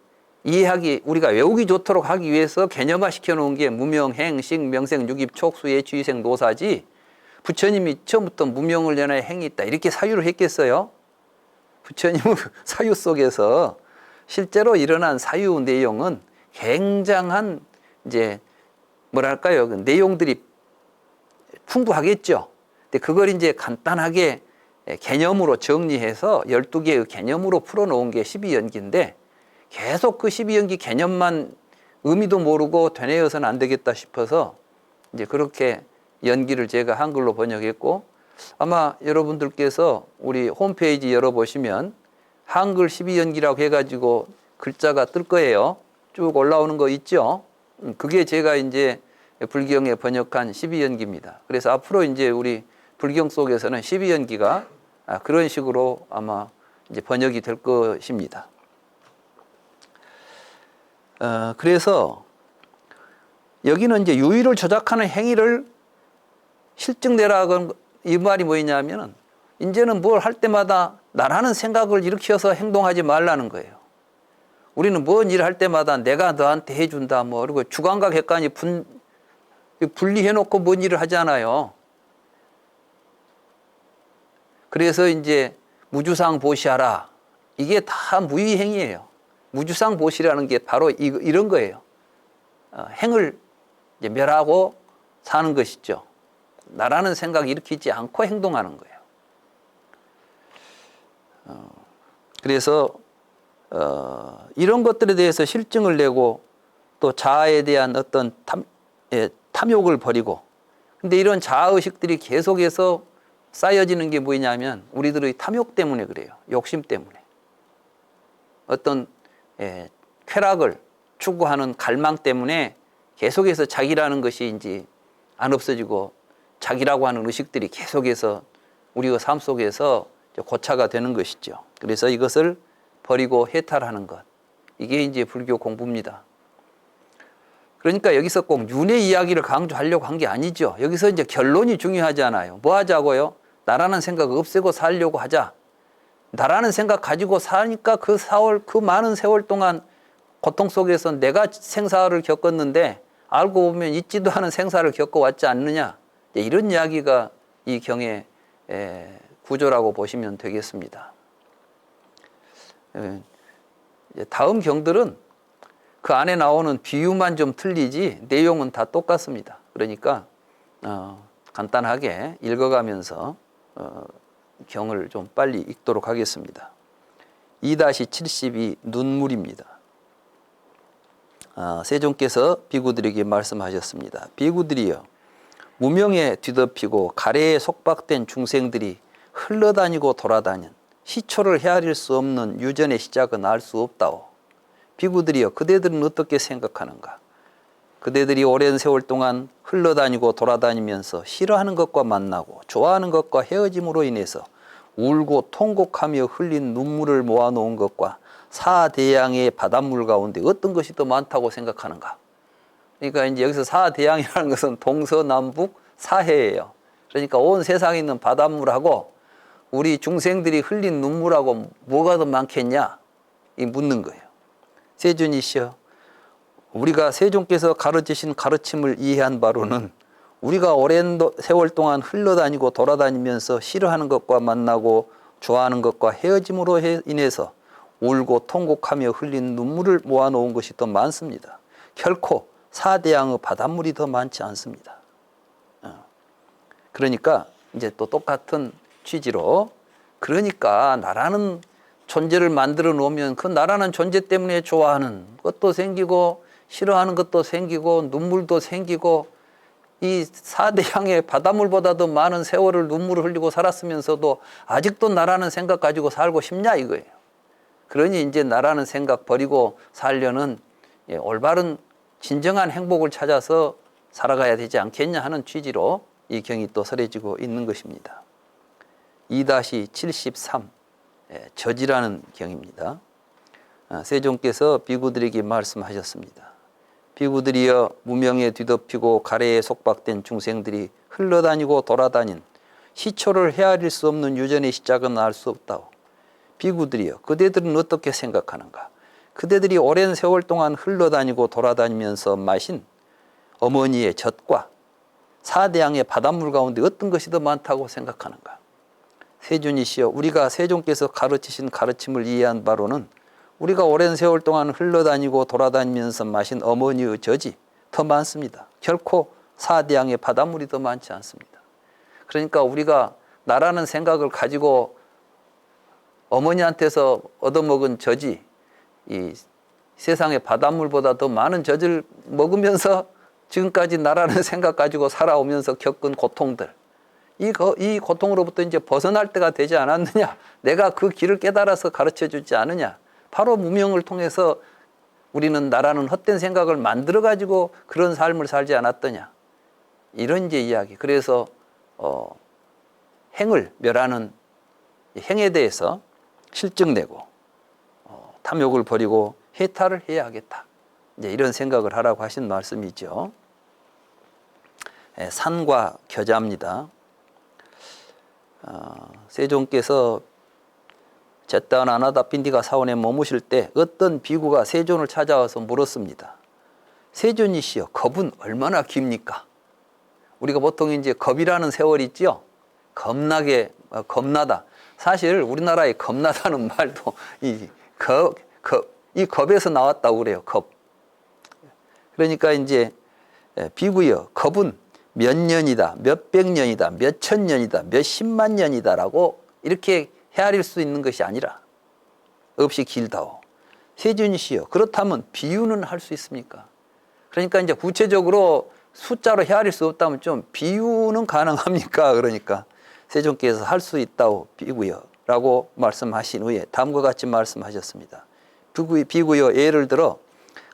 이해하기, 우리가 외우기 좋도록 하기 위해서 개념화 시켜놓은 게 무명, 행, 식, 명생, 유깁, 촉수의 주의생, 노사지. 부처님이 처음부터 무명을 연하여 행이 있다 이렇게 사유를 했겠어요? 부처님의 사유 속에서 실제로 일어난 사유 내용은 굉장한 이제 뭐랄까요, 그 내용들이 풍부하겠죠. 근데 그걸 이제 간단하게 개념으로 정리해서 12개의 개념으로 풀어놓은 게 12연기인데 계속 그 12연기 개념만 의미도 모르고 되뇌어서는 안 되겠다 싶어서 이제 그렇게 연기를 제가 한글로 번역했고, 아마 여러분들께서 우리 홈페이지 열어보시면 한글 12연기라고 해가지고 글자가 뜰 거예요. 쭉 올라오는 거 있죠? 그게 제가 이제 불경에 번역한 12연기입니다. 그래서 앞으로 이제 우리 불경 속에서는 12연기가 그런 식으로 아마 이제 번역이 될 것입니다. 그래서 여기는 이제 유의를 조작하는 행위를 실증내라고 이 말이 뭐냐면은 이제는 뭘 할 때마다 나라는 생각을 일으켜서 행동하지 말라는 거예요. 우리는 뭔 일을 할 때마다 내가 너한테 해준다 뭐 그리고 주관과 객관이 분리해놓고 뭔 일을 하잖아요. 그래서 이제 무주상 보시하라. 이게 다 무의행이에요. 무주상 보시라는 게 바로 이런 거예요. 행을 이제 멸하고 사는 것이죠. 나라는 생각 일으키지 않고 행동하는 거예요. 그래서 이런 것들에 대해서 실증을 내고 또 자아에 대한 어떤 탐욕을 버리고, 근데 이런 자아의식들이 계속해서 쌓여지는 게 뭐냐면 우리들의 탐욕 때문에 그래요. 욕심 때문에. 어떤 쾌락을 추구하는 갈망 때문에 계속해서 자기라는 것이 이제 안 없어지고 자기라고 하는 의식들이 계속해서 우리의 삶 속에서 고차가 되는 것이죠. 그래서 이것을 버리고 해탈하는 것. 이게 이제 불교 공부입니다. 그러니까 여기서 꼭 윤회 이야기를 강조하려고 한 게 아니죠. 여기서 이제 결론이 중요하잖아요. 뭐 하자고요? 나라는 생각 없애고 살려고 하자. 나라는 생각 가지고 사니까 그 많은 세월 동안 고통 속에서 내가 생사를 겪었는데 알고 보면 있지도 않은 생사를 겪어왔지 않느냐. 이런 이야기가 이 경의 구조라고 보시면 되겠습니다. 다음 경들은 그 안에 나오는 비유만 좀 틀리지 내용은 다 똑같습니다. 그러니까 간단하게 읽어가면서 경을 좀 빨리 읽도록 하겠습니다. 2-72 눈물입니다. 세존께서 비구들에게 말씀하셨습니다. 비구들이여, 무명에 뒤덮이고 가래에 속박된 중생들이 흘러다니고 돌아다닌 시초를 헤아릴 수 없는 유전의 시작은 알 수 없다오. 비구들이여, 그대들은 어떻게 생각하는가? 그대들이 오랜 세월 동안 흘러다니고 돌아다니면서 싫어하는 것과 만나고 좋아하는 것과 헤어짐으로 인해서 울고 통곡하며 흘린 눈물을 모아놓은 것과 사대양의 바닷물 가운데 어떤 것이 더 많다고 생각하는가? 그러니까 이제 여기서 사대양이라는 것은 동서남북 사해예요. 그러니까 온 세상에 있는 바닷물하고 우리 중생들이 흘린 눈물하고 뭐가 더 많겠냐? 이 묻는 거예요. 세존이시여, 우리가 세종께서 가르치신 가르침을 이해한 바로는 우리가 오랜 세월 동안 흘러다니고 돌아다니면서 싫어하는 것과 만나고 좋아하는 것과 헤어짐으로 인해서 울고 통곡하며 흘린 눈물을 모아놓은 것이 더 많습니다. 결코 사대양의 바닷물이 더 많지 않습니다. 그러니까 이제 또 똑같은 취지로, 그러니까 나라는 존재를 만들어 놓으면 그 나라는 존재 때문에 좋아하는 것도 생기고 싫어하는 것도 생기고 눈물도 생기고, 이 사대양의 바닷물보다도 많은 세월을 눈물을 흘리고 살았으면서도 아직도 나라는 생각 가지고 살고 싶냐 이거예요. 그러니 이제 나라는 생각 버리고 살려는 올바른 진정한 행복을 찾아서 살아가야 되지 않겠냐 하는 취지로 이 경이 또 설해지고 있는 것입니다. 2-73 저지라는 경입니다. 세종께서 비구들에게 말씀하셨습니다. 비구들이여, 무명에 뒤덮이고 가래에 속박된 중생들이 흘러다니고 돌아다닌 시초를 헤아릴 수 없는 유전의 시작은 알 수 없다오. 비구들이여, 그대들은 어떻게 생각하는가? 그대들이 오랜 세월 동안 흘러다니고 돌아다니면서 마신 어머니의 젖과 사대양의 바닷물 가운데 어떤 것이 더 많다고 생각하는가? 세존이시여, 우리가 세종께서 가르치신 가르침을 이해한 바로는 우리가 오랜 세월 동안 흘러다니고 돌아다니면서 마신 어머니의 젖이 더 많습니다. 결코 사대양의 바닷물이 더 많지 않습니다. 그러니까 우리가 나라는 생각을 가지고 어머니한테서 얻어먹은 젖이 이 세상의 바닷물보다 더 많은 젖을 먹으면서 지금까지 나라는 생각 가지고 살아오면서 겪은 고통들, 이 고통으로부터 이제 벗어날 때가 되지 않았느냐? 내가 그 길을 깨달아서 가르쳐 주지 않느냐? 바로 무명을 통해서 우리는 나라는 헛된 생각을 만들어 가지고 그런 삶을 살지 않았더냐, 이런 이제 이야기. 그래서 행을 멸하는 행에 대해서 실증내고 탐욕을 버리고 해탈을 해야 하겠다, 이제 이런 생각을 하라고 하신 말씀이죠. 산과 겨자입니다. 세종께서 제딴 아나다 빈디가 사원에 머무실 때 어떤 비구가 세존을 찾아와서 물었습니다. 세존이시여, 겁은 얼마나 깁니까? 우리가 보통 이제 겁이라는 세월이 있죠. 겁나게, 겁나다. 사실 우리나라의 겁나다는 말도 이 겁에서 나왔다고 그래요. 겁. 그러니까 이제 비구여, 겁은 몇 년이다, 몇백 년이다, 몇천 년이다, 몇십만 년이다라고 이렇게 헤아릴 수 있는 것이 아니라 없이 길다오. 세존이시여, 그렇다면 비유는 할 수 있습니까? 그러니까 이제 구체적으로 숫자로 헤아릴 수 없다면 좀 비유는 가능합니까? 그러니까 세종께서 할 수 있다오 비구여 라고 말씀하신 후에 다음과 같이 말씀하셨습니다. 비구여, 예를 들어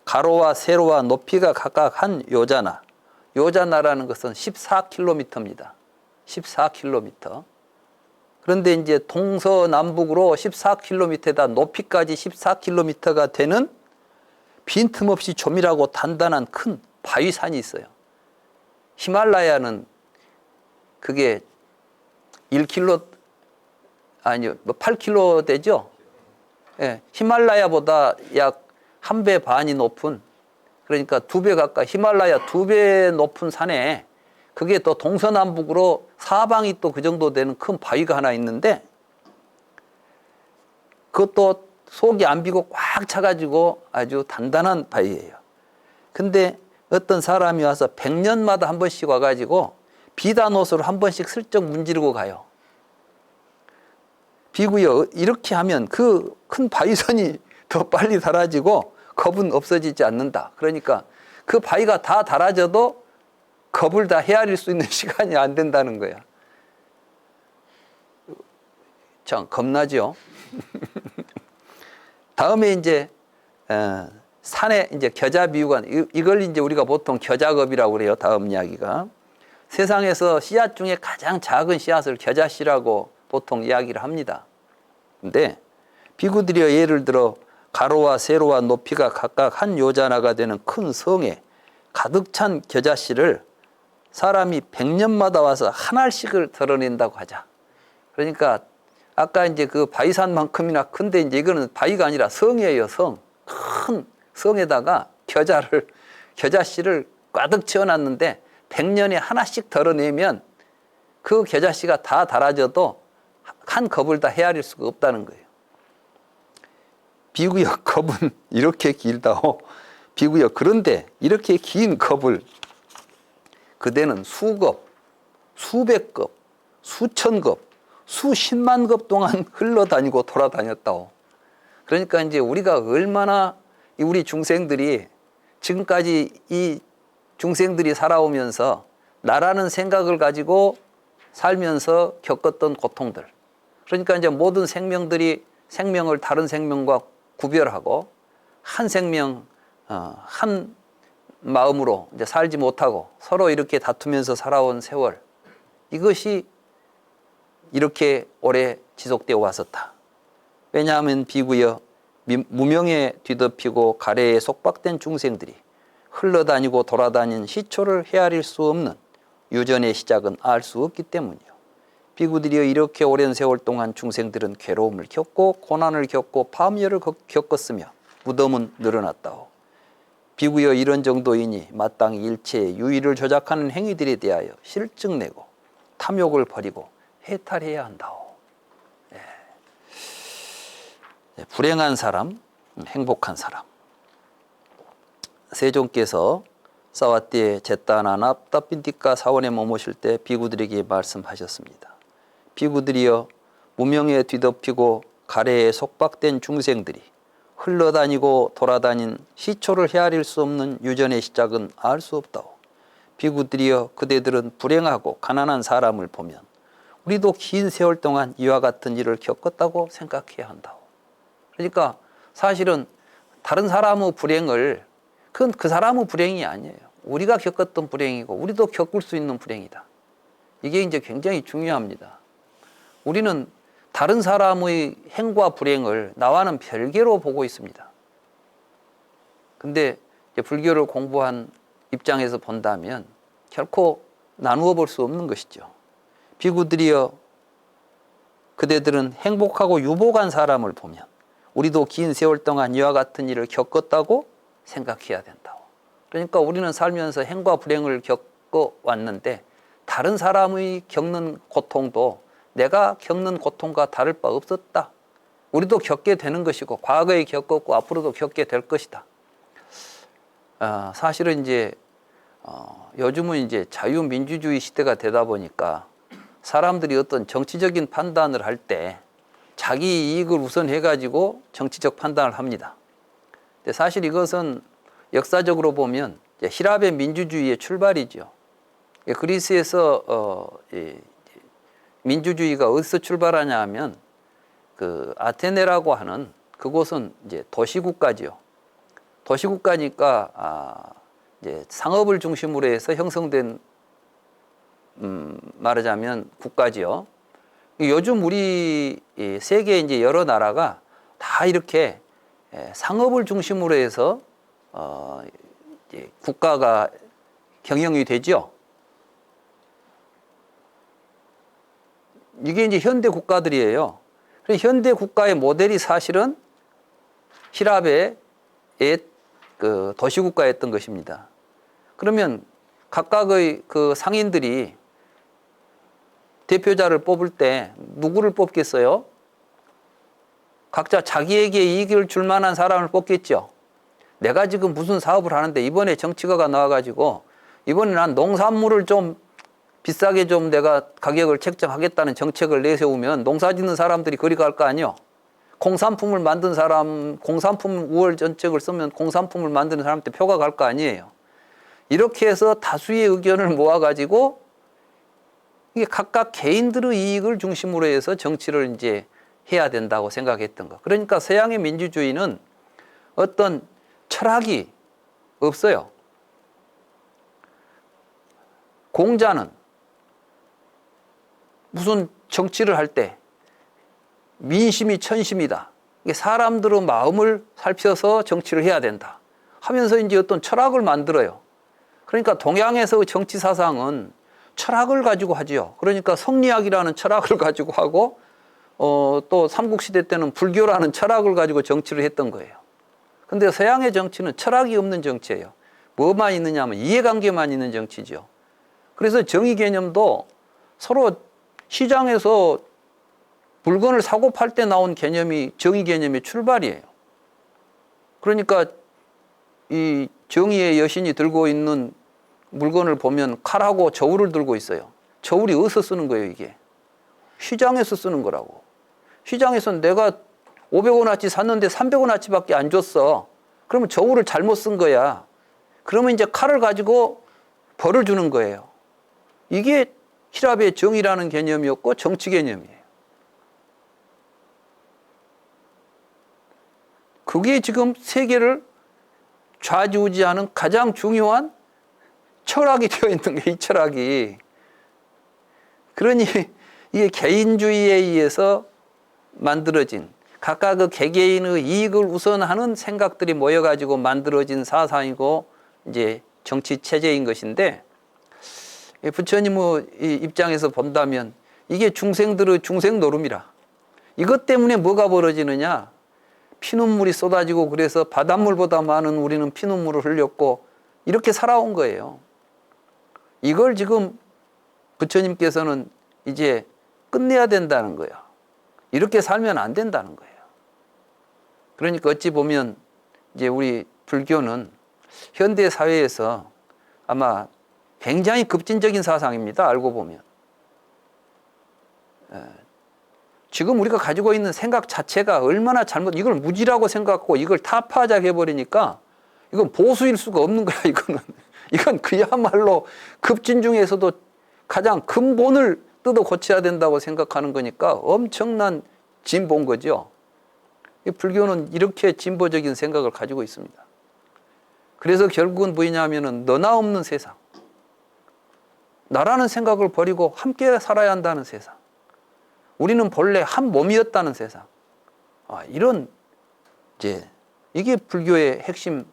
가로와 세로와 높이가 각각 한 요자나, 요자나라는 것은 14km입니다. 14km. 그런데 이제 동서남북으로 14km에다 높이까지 14km가 되는 빈틈없이 조밀하고 단단한 큰 바위산이 있어요. 히말라야는 그게 1km, 아니요, 8km 되죠? 예, 히말라야보다 약 1배 반이 높은, 그러니까 2배 가까이, 히말라야 2배 높은 산에 그게 또 동서남북으로 사방이 또 그 정도 되는 큰 바위가 하나 있는데, 그것도 속이 안 비고 꽉 차가지고 아주 단단한 바위예요. 근데 어떤 사람이 와서 100년마다 한 번씩 와가지고 비단 옷으로 한 번씩 슬쩍 문지르고 가요. 비구여, 이렇게 하면 그 큰 바위선이 더 빨리 닳아지고 겁은 없어지지 않는다. 그러니까 그 바위가 다 닳아져도 겁을 다 헤아릴 수 있는 시간이 안 된다는 거야. 참 겁나죠. 다음에 이제 산에 이제 겨자 비유가, 이걸 이제 우리가 보통 겨자겁이라고 그래요. 다음 이야기가 세상에서 씨앗 중에 가장 작은 씨앗을 겨자씨라고 보통 이야기를 합니다. 근데 비구들이여, 예를 들어 가로와 세로와 높이가 각각 한 요자나가 되는 큰 성에 가득 찬 겨자씨를 사람이 100년마다 와서 한 알씩을 덜어낸다고 하자. 그러니까 아까 이제 그 바위산만큼이나 큰데 이제 이거는 바위가 아니라 성이에요. 성. 큰 성에다가 겨자씨를 가득 채워놨는데 100년에 하나씩 덜어내면 그 겨자씨가 다 달아져도 한 컵을 다 헤아릴 수가 없다는 거예요. 비구역 컵은 이렇게 길다오. 비구역, 그런데 이렇게 긴 컵을 그대는 수컵, 수백 컵, 수천 컵, 수십만 컵 동안 흘러다니고 돌아다녔다오. 그러니까 이제 우리가 얼마나 우리 중생들이 지금까지 이 중생들이 살아오면서 나라는 생각을 가지고 살면서 겪었던 고통들. 그러니까 이제 모든 생명들이 생명을 다른 생명과 구별하고 한 생명, 한 마음으로 이제 살지 못하고 서로 이렇게 다투면서 살아온 세월. 이것이 이렇게 오래 지속되어 왔었다. 왜냐하면 비구여 무명에 뒤덮이고 가래에 속박된 중생들이 흘러다니고 돌아다닌 시초를 헤아릴 수 없는 유전의 시작은 알 수 없기 때문이요. 비구들이여 이렇게 오랜 세월 동안 중생들은 괴로움을 겪고 고난을 겪고 파멸을 겪었으며 무덤은 늘어났다오. 비구여 이런 정도이니 마땅히 일체의 유의를 조작하는 행위들에 대하여 실증내고 탐욕을 버리고 해탈해야 한다오. 불행한 사람, 행복한 사람. 세종께서 사와띠에 제따나나 따핀티카 사원에 머무실 때 비구들에게 말씀하셨습니다. 비구들이여 무명에 뒤덮이고 가래에 속박된 중생들이 흘러다니고 돌아다닌 시초를 헤아릴 수 없는 유전의 시작은 알 수 없다오. 비구들이여 그대들은 불행하고 가난한 사람을 보면 우리도 긴 세월 동안 이와 같은 일을 겪었다고 생각해야 한다오. 그러니까 사실은 다른 사람의 불행을, 그건 그 사람의 불행이 아니에요. 우리가 겪었던 불행이고 우리도 겪을 수 있는 불행이다. 이게 이제 굉장히 중요합니다. 우리는 다른 사람의 행과 불행을 나와는 별개로 보고 있습니다. 근데 불교를 공부한 입장에서 본다면 결코 나누어 볼 수 없는 것이죠. 비구들이여 그대들은 행복하고 유복한 사람을 보면 우리도 긴 세월 동안 이와 같은 일을 겪었다고 생각해야 된다고. 그러니까 우리는 살면서 행과 불행을 겪어왔는데 다른 사람의 겪는 고통도 내가 겪는 고통과 다를 바 없었다. 우리도 겪게 되는 것이고 과거에 겪었고 앞으로도 겪게 될 것이다. 사실은 이제 요즘은 이제 자유민주주의 시대가 되다 보니까 사람들이 어떤 정치적인 판단을 할 때 자기 이익을 우선해가지고 정치적 판단을 합니다. 근데 사실 이것은 역사적으로 보면 힐압의 민주주의의 출발이죠. 그리스에서 민주주의가 어디서 출발하냐 하면 그 아테네라고 하는 그곳은 이제 도시국가죠. 도시국가니까 이제 상업을 중심으로 해서 형성된 말하자면 국가지요. 요즘 우리 세계 이제 여러 나라가 다 이렇게 상업을 중심으로 해서 이제 국가가 경영이 되죠. 이게 이제 현대 국가들이에요. 현대 국가의 모델이 사실은 힐압의 그 도시국가였던 것입니다. 그러면 각각의 그 상인들이 대표자를 뽑을 때 누구를 뽑겠어요? 각자 자기에게 이익을 줄 만한 사람을 뽑겠죠. 내가 지금 무슨 사업을 하는데 이번에 정치가가 나와가지고 이번에 난 농산물을 좀 비싸게 좀 내가 가격을 책정하겠다는 정책을 내세우면 농사 짓는 사람들이 거리 갈 거 아니요. 공산품을 만든 사람, 공산품 우월 정책을 쓰면 공산품을 만드는 사람한테 표가 갈 거 아니에요. 이렇게 해서 다수의 의견을 모아가지고 이게 각각 개인들의 이익을 중심으로 해서 정치를 이제 해야 된다고 생각했던 거. 그러니까 서양의 민주주의는 어떤 철학이 없어요. 공자는 무슨 정치를 할 때 민심이 천심이다. 이게 사람들의 마음을 살펴서 정치를 해야 된다 하면서 이제 어떤 철학을 만들어요. 그러니까 동양에서의 정치 사상은 철학을 가지고 하지요. 그러니까 성리학이라는 철학을 가지고 하고 또 삼국시대 때는 불교라는 철학을 가지고 정치를 했던 거예요. 근데 서양의 정치는 철학이 없는 정치예요. 뭐만 있느냐 하면 이해관계만 있는 정치죠. 그래서 정의 개념도 서로 시장에서 물건을 사고 팔 때 나온 개념이 정의 개념의 출발이에요. 그러니까 이 정의의 여신이 들고 있는 물건을 보면 칼하고 저울을 들고 있어요. 저울이 어디서 쓰는 거예요, 이게? 시장에서 쓰는 거라고. 시장에서는 내가 500원어치 샀는데 300원어치밖에 안 줬어. 그러면 저울을 잘못 쓴 거야. 그러면 이제 칼을 가지고 벌을 주는 거예요. 이게 히랍의 정의라는 개념이었고 정치 개념이에요. 그게 지금 세계를 좌지우지하는 가장 중요한 철학이 되어 있는 게 이 철학이. 그러니 이게 개인주의에 의해서 만들어진 각각 그 개개인의 이익을 우선하는 생각들이 모여가지고 만들어진 사상이고 이제 정치 체제인 것인데, 부처님의 입장에서 본다면 이게 중생들의 중생 노름이라. 이것 때문에 뭐가 벌어지느냐? 피눈물이 쏟아지고 그래서 바닷물보다 많은 우리는 피눈물을 흘렸고 이렇게 살아온 거예요. 이걸 지금 부처님께서는 이제 끝내야 된다는 거예요. 이렇게 살면 안 된다는 거예요. 그러니까 어찌 보면 이제 우리 불교는 현대 사회에서 아마 굉장히 급진적인 사상입니다. 알고 보면. 지금 우리가 가지고 있는 생각 자체가 얼마나 이걸 무지라고 생각하고 이걸 타파하자 해버리니까 이건 보수일 수가 없는 거야, 이거는. 이건 그야말로 급진 중에서도 가장 근본을 뜯어 고쳐야 된다고 생각하는 거니까 엄청난 진보인 거죠. 이 불교는 이렇게 진보적인 생각을 가지고 있습니다. 그래서 결국은 뭐냐면은 너나 없는 세상. 나라는 생각을 버리고 함께 살아야 한다는 세상. 우리는 본래 한 몸이었다는 세상. 이런 이제 이게 불교의 핵심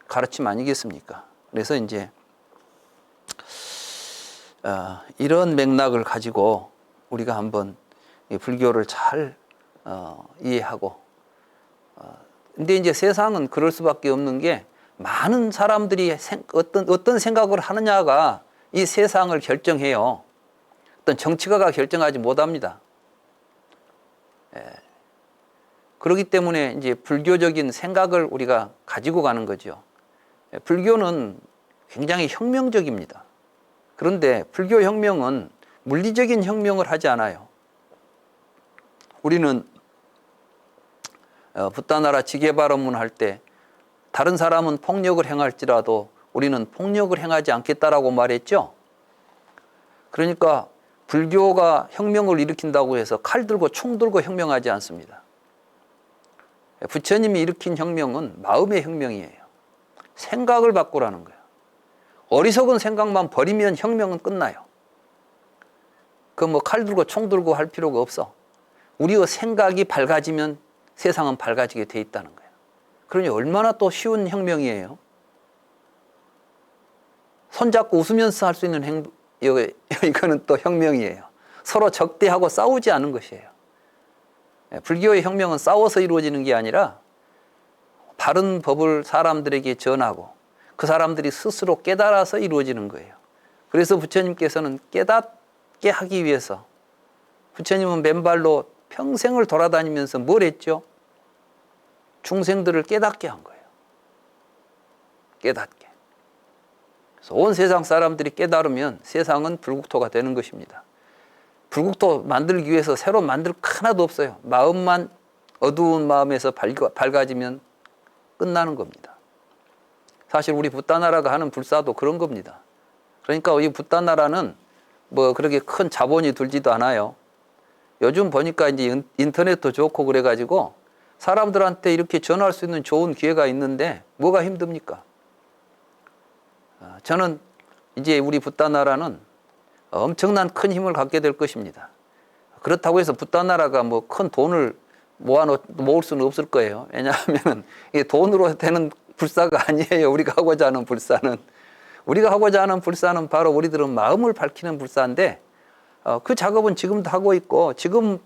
가르침 아니겠습니까? 그래서 이제 이런 맥락을 가지고 우리가 한번 이 불교를 잘 이해하고, 근데 이제 세상은 그럴 수밖에 없는 게 많은 사람들이 어떤 생각을 하느냐가 이 세상을 결정해요. 어떤 정치가가 결정하지 못합니다. 그렇기 때문에 이제 불교적인 생각을 우리가 가지고 가는 거죠. 불교는 굉장히 혁명적입니다. 그런데 불교 혁명은 물리적인 혁명을 하지 않아요. 우리는 붓다나라 지게바론문 할 때 다른 사람은 폭력을 행할지라도 우리는 폭력을 행하지 않겠다라고 말했죠. 그러니까 불교가 혁명을 일으킨다고 해서 칼 들고 총 들고 혁명하지 않습니다. 부처님이 일으킨 혁명은 마음의 혁명이에요. 생각을 바꾸라는 거예요. 어리석은 생각만 버리면 혁명은 끝나요. 그 뭐 칼 들고 총 들고 할 필요가 없어. 우리의 생각이 밝아지면 세상은 밝아지게 돼 있다는 거예요. 그러니 얼마나 또 쉬운 혁명이에요. 손잡고 웃으면서 할 수 있는 이거는 또 혁명이에요. 서로 적대하고 싸우지 않은 것이에요. 불교의 혁명은 싸워서 이루어지는 게 아니라 바른 법을 사람들에게 전하고 그 사람들이 스스로 깨달아서 이루어지는 거예요. 그래서 부처님께서는 깨닫게 하기 위해서 부처님은 맨발로 평생을 돌아다니면서 뭘 했죠? 중생들을 깨닫게 한 거예요. 깨닫게. 그래서 온 세상 사람들이 깨달으면 세상은 불국토가 되는 것입니다. 불국토 만들기 위해서 새로 만들 거 하나도 없어요. 마음만 어두운 마음에서 밝아지면 끝나는 겁니다. 사실 우리 붓다나라가 하는 불사도 그런 겁니다. 그러니까 이 붓다나라는 뭐 그렇게 큰 자본이 들지도 않아요. 요즘 보니까 이제 인터넷도 좋고 그래가지고 사람들한테 이렇게 전할 수 있는 좋은 기회가 있는데 뭐가 힘듭니까? 저는 이제 우리 붓다나라는 엄청난 큰 힘을 갖게 될 것입니다. 그렇다고 해서 붓다나라가 뭐 큰 돈을 모을 수는 없을 거예요. 왜냐하면 이게 돈으로 되는 불사가 아니에요. 우리가 하고자 하는 불사는. 우리가 하고자 하는 불사는 바로 우리들은 마음을 밝히는 불사인데 그 작업은 지금도 하고 있고 지금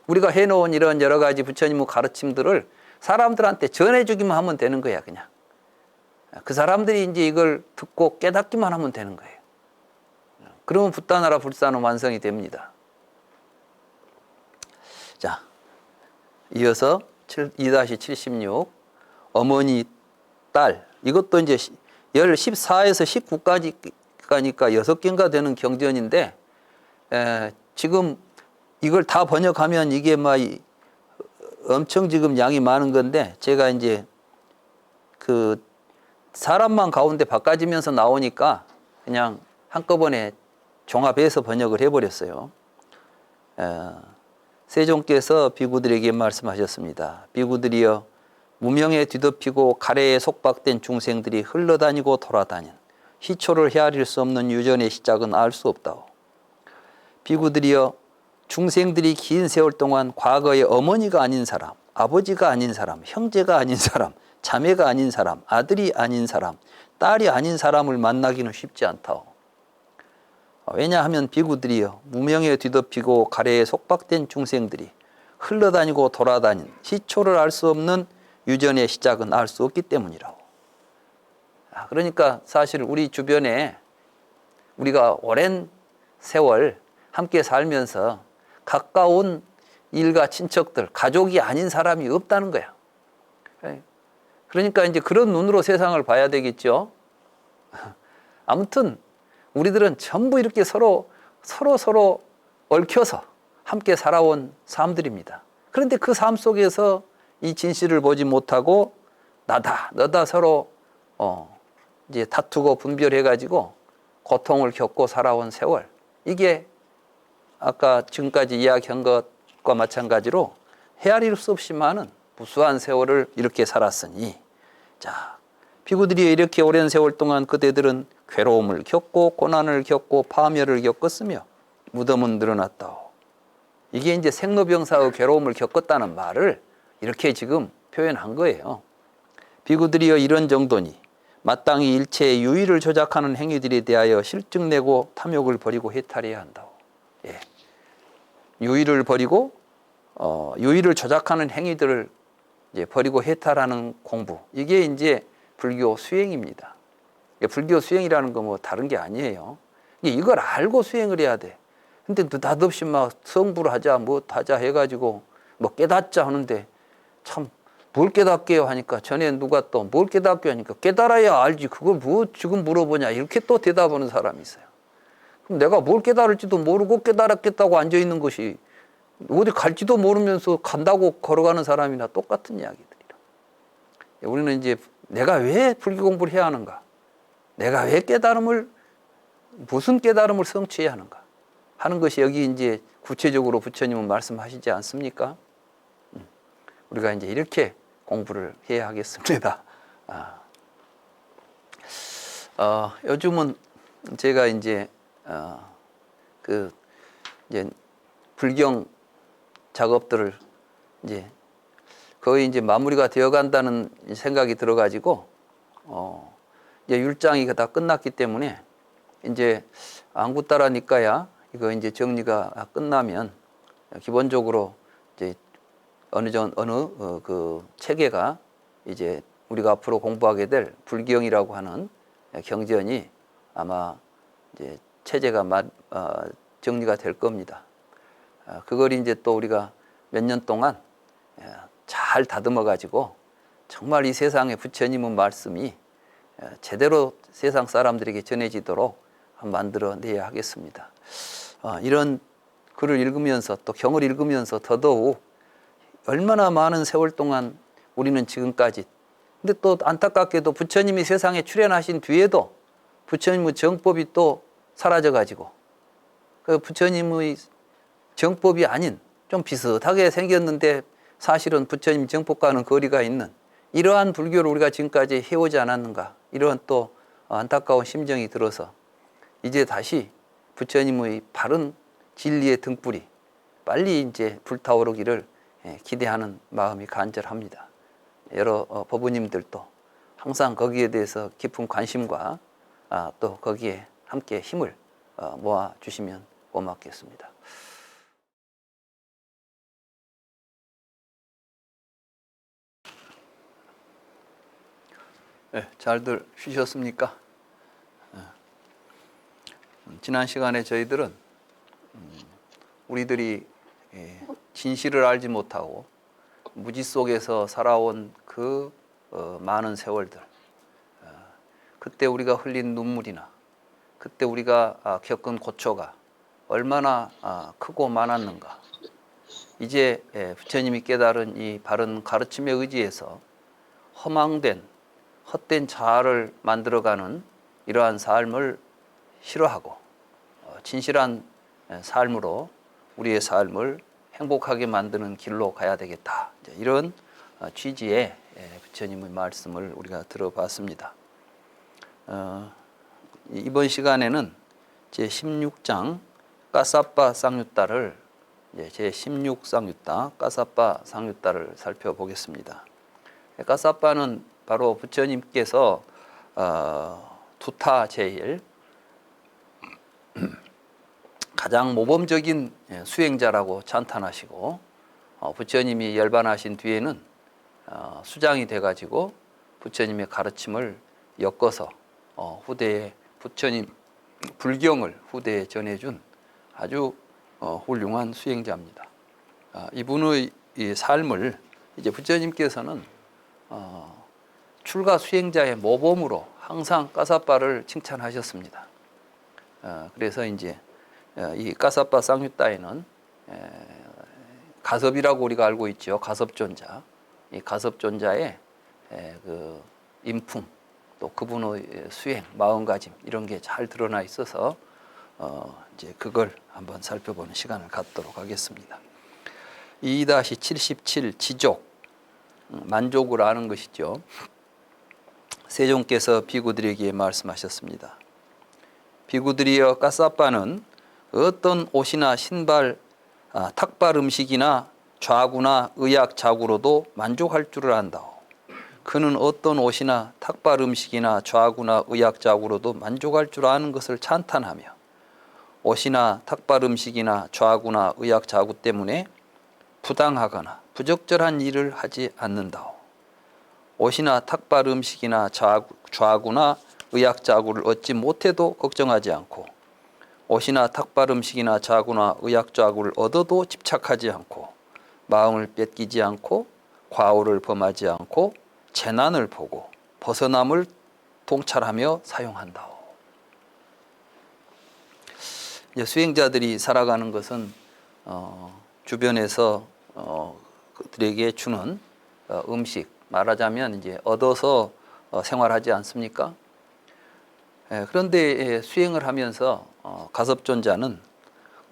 우리가 해놓은 이런 여러 가지 부처님의 가르침들을 사람들한테 전해주기만 하면 되는 거야, 그냥. 그 사람들이 이제 이걸 듣고 깨닫기만 하면 되는 거예요. 그러면 붓다나라 불사는 완성이 됩니다. 자, 이어서 2-76 어머니 딸, 이것도 이제 14에서 19까지 가니까 6개인가 되는 경전인데, 지금 이걸 다 번역하면 이게 막 엄청 지금 양이 많은 건데, 제가 이제 그 사람만 가운데 바꿔지면서 나오니까 그냥 한꺼번에 종합해서 번역을 해버렸어요. 세종께서 비구들에게 말씀하셨습니다. 비구들이여, 무명에 뒤덮이고 가래에 속박된 중생들이 흘러다니고 돌아다닌 희초를 헤아릴 수 없는 유전의 시작은 알 수 없다오. 비구들이여, 중생들이 긴 세월 동안 과거의 어머니가 아닌 사람, 아버지가 아닌 사람, 형제가 아닌 사람, 자매가 아닌 사람, 아들이 아닌 사람, 딸이 아닌 사람을 만나기는 쉽지 않다오. 왜냐하면 비구들이여, 무명에 뒤덮이고 가래에 속박된 중생들이 흘러다니고 돌아다닌 시초를 알 수 없는 유전의 시작은 알 수 없기 때문이라고. 그러니까 사실 우리 주변에 우리가 오랜 세월 함께 살면서 가까운 일가 친척들, 가족이 아닌 사람이 없다는 거야. 그러니까 이제 그런 눈으로 세상을 봐야 되겠죠. 아무튼 우리들은 전부 이렇게 서로 얽혀서 함께 살아온 사람들입니다. 그런데 그 삶 속에서 이 진실을 보지 못하고 나다 너다 서로 이제 다투고 분별해가지고 고통을 겪고 살아온 세월, 이게 아까 지금까지 이야기한 것과 마찬가지로 헤아릴 수 없이 많은 무수한 세월을 이렇게 살았으니, 자, 비구들이 이렇게 오랜 세월 동안 그대들은 괴로움을 겪고 고난을 겪고 파멸을 겪었으며 무덤은 늘어났다오. 이게 이제 생로병사의 괴로움을 겪었다는 말을 이렇게 지금 표현한 거예요. 비구들이여, 이런 정도니 마땅히 일체의 유의를 조작하는 행위들에 대하여 실증내고 탐욕을 버리고 해탈해야 한다고. 예. 유의를 버리고 유의를 조작하는 행위들을 이제 버리고 해탈하는 공부, 이게 이제 불교 수행입니다. 불교 수행이라는 거 뭐 다른 게 아니에요. 이걸 알고 수행을 해야 돼. 근데 느닷없이 막 성불 하자 뭐 하자 해가지고 뭐 깨닫자 하는데, 참 뭘 깨닫게요 하니까 전에 누가 또 뭘 깨닫게 하니까 깨달아야 알지, 그걸 뭐 지금 물어보냐, 이렇게 또 대답하는 사람이 있어요. 그럼 내가 뭘 깨달을지도 모르고 깨달았겠다고 앉아있는 것이 어디 갈지도 모르면서 간다고 걸어가는 사람이나 똑같은 이야기들이라. 우리는 이제 내가 왜 불교 공부를 해야 하는가, 내가 왜 무슨 깨달음을 성취해야 하는가 하는 것이 여기 이제 구체적으로 부처님은 말씀하시지 않습니까? 우리가 이제 이렇게 공부를 해야 하겠습니다. 요즘은 제가 이제 이제 불경 작업들을 이제 거의 이제 마무리가 되어 간다는 생각이 들어가지고, 이제 율장이 다 끝났기 때문에 이제 안구따라 니까야 이거 이제 정리가 끝나면 기본적으로 이제 어느 그 체계가 이제 우리가 앞으로 공부하게 될 불경이라고 하는 경전이 아마 이제 체제가 정리가 될 겁니다. 그걸 이제 또 우리가 몇 년 동안 잘 다듬어 가지고 정말 이 세상의 부처님의 말씀이 제대로 세상 사람들에게 전해지도록 만들어내야 하겠습니다. 이런 글을 읽으면서 또 경을 읽으면서 더더욱 얼마나 많은 세월 동안 우리는 지금까지, 근데 또 안타깝게도 부처님이 세상에 출현하신 뒤에도 부처님의 정법이 또 사라져가지고 그 부처님의 정법이 아닌 좀 비슷하게 생겼는데 사실은 부처님 정법과는 거리가 있는 이러한 불교를 우리가 지금까지 해오지 않았는가, 이러한 또 안타까운 심정이 들어서 이제 다시 부처님의 바른 진리의 등불이 빨리 이제 불타오르기를 기대하는 마음이 간절합니다. 여러 법우님들도 항상 거기에 대해서 깊은 관심과 또 거기에 함께 힘을 모아 주시면 고맙겠습니다. 네, 잘들 쉬셨습니까? 지난 시간에 저희들은 우리들이 진실을 알지 못하고 무지 속에서 살아온 그 많은 세월들, 그때 우리가 흘린 눈물이나 그때 우리가 겪은 고초가 얼마나 크고 많았는가. 이제 부처님이 깨달은 이 바른 가르침에 의지해서 허망된 헛된 자아를 만들어가는 이러한 삶을 싫어하고 진실한 삶으로 우리의 삶을 행복하게 만드는 길로 가야 되겠다. 이런 취지의 부처님의 말씀을 우리가 들어봤습니다. 이번 시간에는 제16장 까사빠 쌍유따를 제16 쌍유따 까사빠 쌍유따를 살펴보겠습니다. 까사빠는 바로 부처님께서 두타 제일 가장 모범적인 수행자라고 찬탄하시고 부처님이 열반하신 뒤에는 수장이 돼가지고 부처님의 가르침을 엮어서 후대에 부처님 불경을 후대에 전해준 아주 훌륭한 수행자입니다. 이분의 이 삶을 이제 부처님께서는 출가 수행자의 모범으로 항상 까사빠를 칭찬하셨습니다. 그래서 이제 이 까사빠 쌍유따에는 가섭이라고 우리가 알고 있죠. 가섭존자. 이 가섭존자의 그 인품, 또 그분의 수행, 마음가짐 이런 게 잘 드러나 있어서 이제 그걸 한번 살펴보는 시간을 갖도록 하겠습니다. 2-77 지족, 만족을 아는 것이죠. 세종께서 비구들에게 말씀하셨습니다. 비구들이여, 까사빠는 어떤 옷이나 신발, 탁발 음식이나 좌구나 의약 자구로도 만족할 줄을 안다오. 그는 어떤 옷이나 탁발 음식이나 좌구나 의약 자구로도 만족할 줄 아는 것을 찬탄하며 옷이나 탁발 음식이나 좌구나 의약 자구 때문에 부당하거나 부적절한 일을 하지 않는다오. 옷이나 탁발 음식이나 좌구나 의약 자구를 얻지 못해도 걱정하지 않고 옷이나 탁발 음식이나 좌구나 의약 자구를 얻어도 집착하지 않고 마음을 뺏기지 않고 과오를 범하지 않고 재난을 보고 벗어남을 통찰하며 사용한다오. 이제 수행자들이 살아가는 것은 주변에서 그들에게 주는 음식, 말하자면 이제 얻어서 생활하지 않습니까? 그런데 수행을 하면서 가섭존자는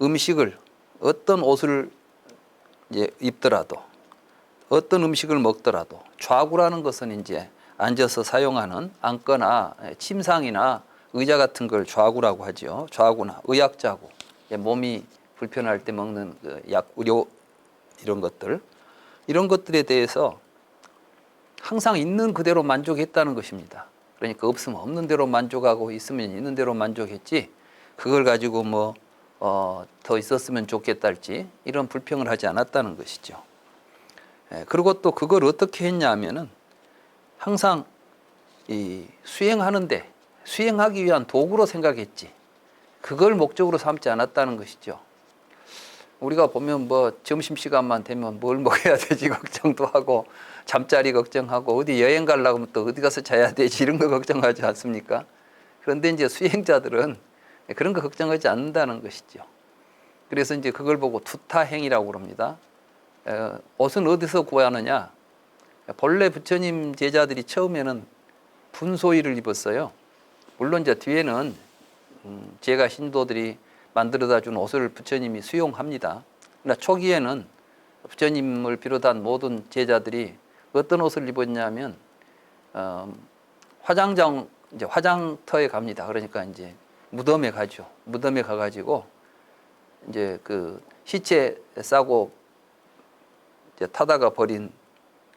음식을 어떤 옷을 이제 입더라도 어떤 음식을 먹더라도 좌구라는 것은 이제 앉아서 사용하는 앉거나 침상이나 의자 같은 걸 좌구라고 하죠. 좌구나 의약자구, 몸이 불편할 때 먹는 그 약, 의료 이런 것들에 대해서 항상 있는 그대로 만족했다는 것입니다. 그러니까 없으면 없는 대로 만족하고 있으면 있는 대로 만족했지 그걸 가지고 뭐 더 있었으면 좋겠달지 이런 불평을 하지 않았다는 것이죠. 그리고 또 그걸 어떻게 했냐 하면은 항상 이 수행하는데 수행하기 위한 도구로 생각했지 그걸 목적으로 삼지 않았다는 것이죠. 우리가 보면 뭐 점심시간만 되면 뭘 먹어야 되지 걱정도 하고 잠자리 걱정하고 어디 여행 가려고 하면 또 어디 가서 자야 되지 이런 거 걱정하지 않습니까? 그런데 이제 수행자들은 그런 거 걱정하지 않는다는 것이죠. 그래서 이제 그걸 보고 두타행이라고 그럽니다. 옷은 어디서 구하느냐? 본래 부처님 제자들이 처음에는 분소衣를 입었어요. 물론 이제 뒤에는 제가 신도들이 만들어다 준 옷을 부처님이 수용합니다. 그러나 초기에는 부처님을 비롯한 모든 제자들이 어떤 옷을 입었냐면 화장장 이제 화장터에 갑니다. 그러니까 이제 무덤에 가죠. 무덤에 가가지고 이제 그 시체 싸고 이제 타다가 버린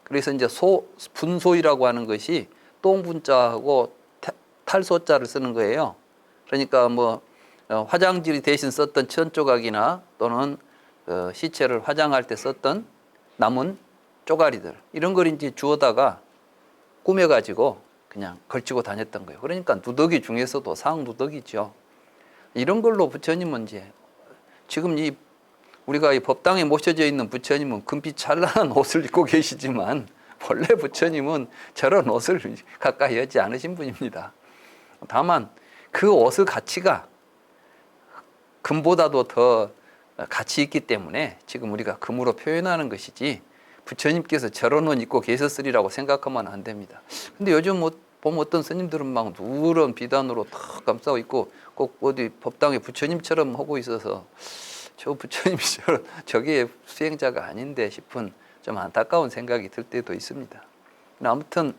그래서 이제 분소이라고 하는 것이 똥분자하고 탈소자를 쓰는 거예요. 그러니까 뭐 화장지를 대신 썼던 천조각이나 또는 시체를 화장할 때 썼던 남은 쪼가리들 이런 걸 이제 주워다가 꾸며가지고 그냥 걸치고 다녔던 거예요. 그러니까 누더기 중에서도 상누더기죠. 이런 걸로 부처님은 이제 지금 우리가 이 법당에 모셔져 있는 부처님은 금빛 찬란한 옷을 입고 계시지만 원래 부처님은 저런 옷을 가까이 하지 않으신 분입니다. 다만 그 옷의 가치가 금보다도 더 가치 있기 때문에 지금 우리가 금으로 표현하는 것이지 부처님께서 저런 옷 입고 계셨으리라고 생각하면 안 됩니다. 근데 요즘 보면 어떤 스님들은 막 누런 비단으로 탁 감싸고 있고 꼭 어디 법당에 부처님처럼 하고 있어서 저 부처님이 저게 수행자가 아닌데 싶은 좀 안타까운 생각이 들 때도 있습니다. 아무튼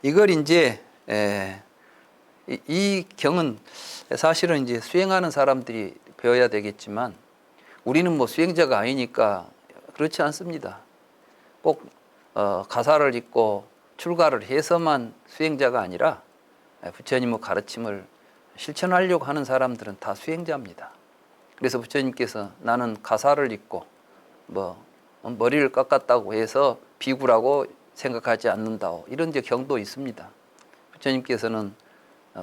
이걸 이제 이 경은 사실은 이제 수행하는 사람들이 배워야 되겠지만 우리는 뭐 수행자가 아니니까 그렇지 않습니다. 꼭 가사를 읽고 출가를 해서만 수행자가 아니라 부처님의 가르침을 실천하려고 하는 사람들은 다 수행자입니다. 그래서 부처님께서 나는 가사를 읽고 머리를 깎았다고 해서 비구라고 생각하지 않는다오, 이런 경도 있습니다. 부처님께서는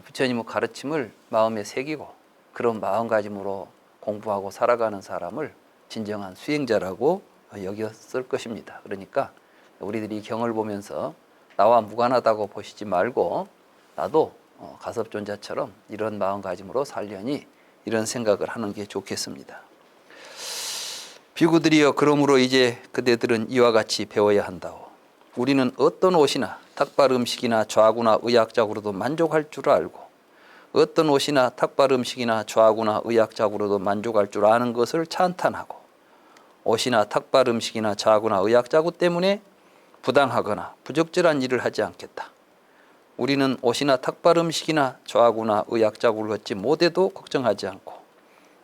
부처님의 가르침을 마음에 새기고 그런 마음가짐으로 공부하고 살아가는 사람을 진정한 수행자라고 여겼을 것입니다. 그러니까 우리들이 이 경을 보면서 나와 무관하다고 보시지 말고 나도 가섭존자처럼 이런 마음가짐으로 살려니 이런 생각을 하는 게 좋겠습니다. 비구들이여, 그러므로 이제 그대들은 이와 같이 배워야 한다오. 우리는 어떤 옷이나 탁발 음식이나 좌구나 의약작으로도 만족할 줄 알고 어떤 옷이나 탁발 음식이나 좌구나 의약작으로도 만족할 줄 아는 것을 찬탄하고 옷이나 탁발 음식이나 좌구나 의약자구 때문에 부당하거나 부적절한 일을 하지 않겠다. 우리는 옷이나 탁발 음식이나 좌구나 의약자구를 얻지 못해도 걱정하지 않고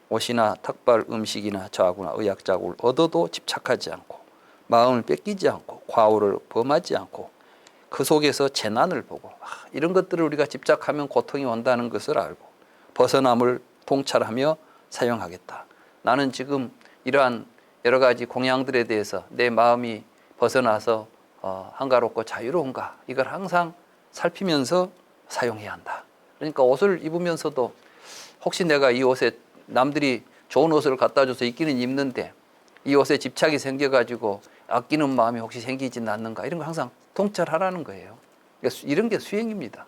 옷이나 탁발 음식이나 좌구나 의약자구를 얻어도 집착하지 않고 마음을 뺏기지 않고 과오를 범하지 않고 그 속에서 재난을 보고 이런 것들을 우리가 집착하면 고통이 온다는 것을 알고 벗어남을 통찰하며 사용하겠다. 나는 지금 이러한 여러 가지 공양들에 대해서 내 마음이 벗어나서 한가롭고 자유로운가, 이걸 항상 살피면서 사용해야 한다. 그러니까 옷을 입으면서도 혹시 내가 이 옷에 남들이 좋은 옷을 갖다 줘서 입기는 입는데 이 옷에 집착이 생겨가지고 아끼는 마음이 혹시 생기진 않는가, 이런 거 항상 통찰하라는 거예요. 그러니까 이런 게 수행입니다.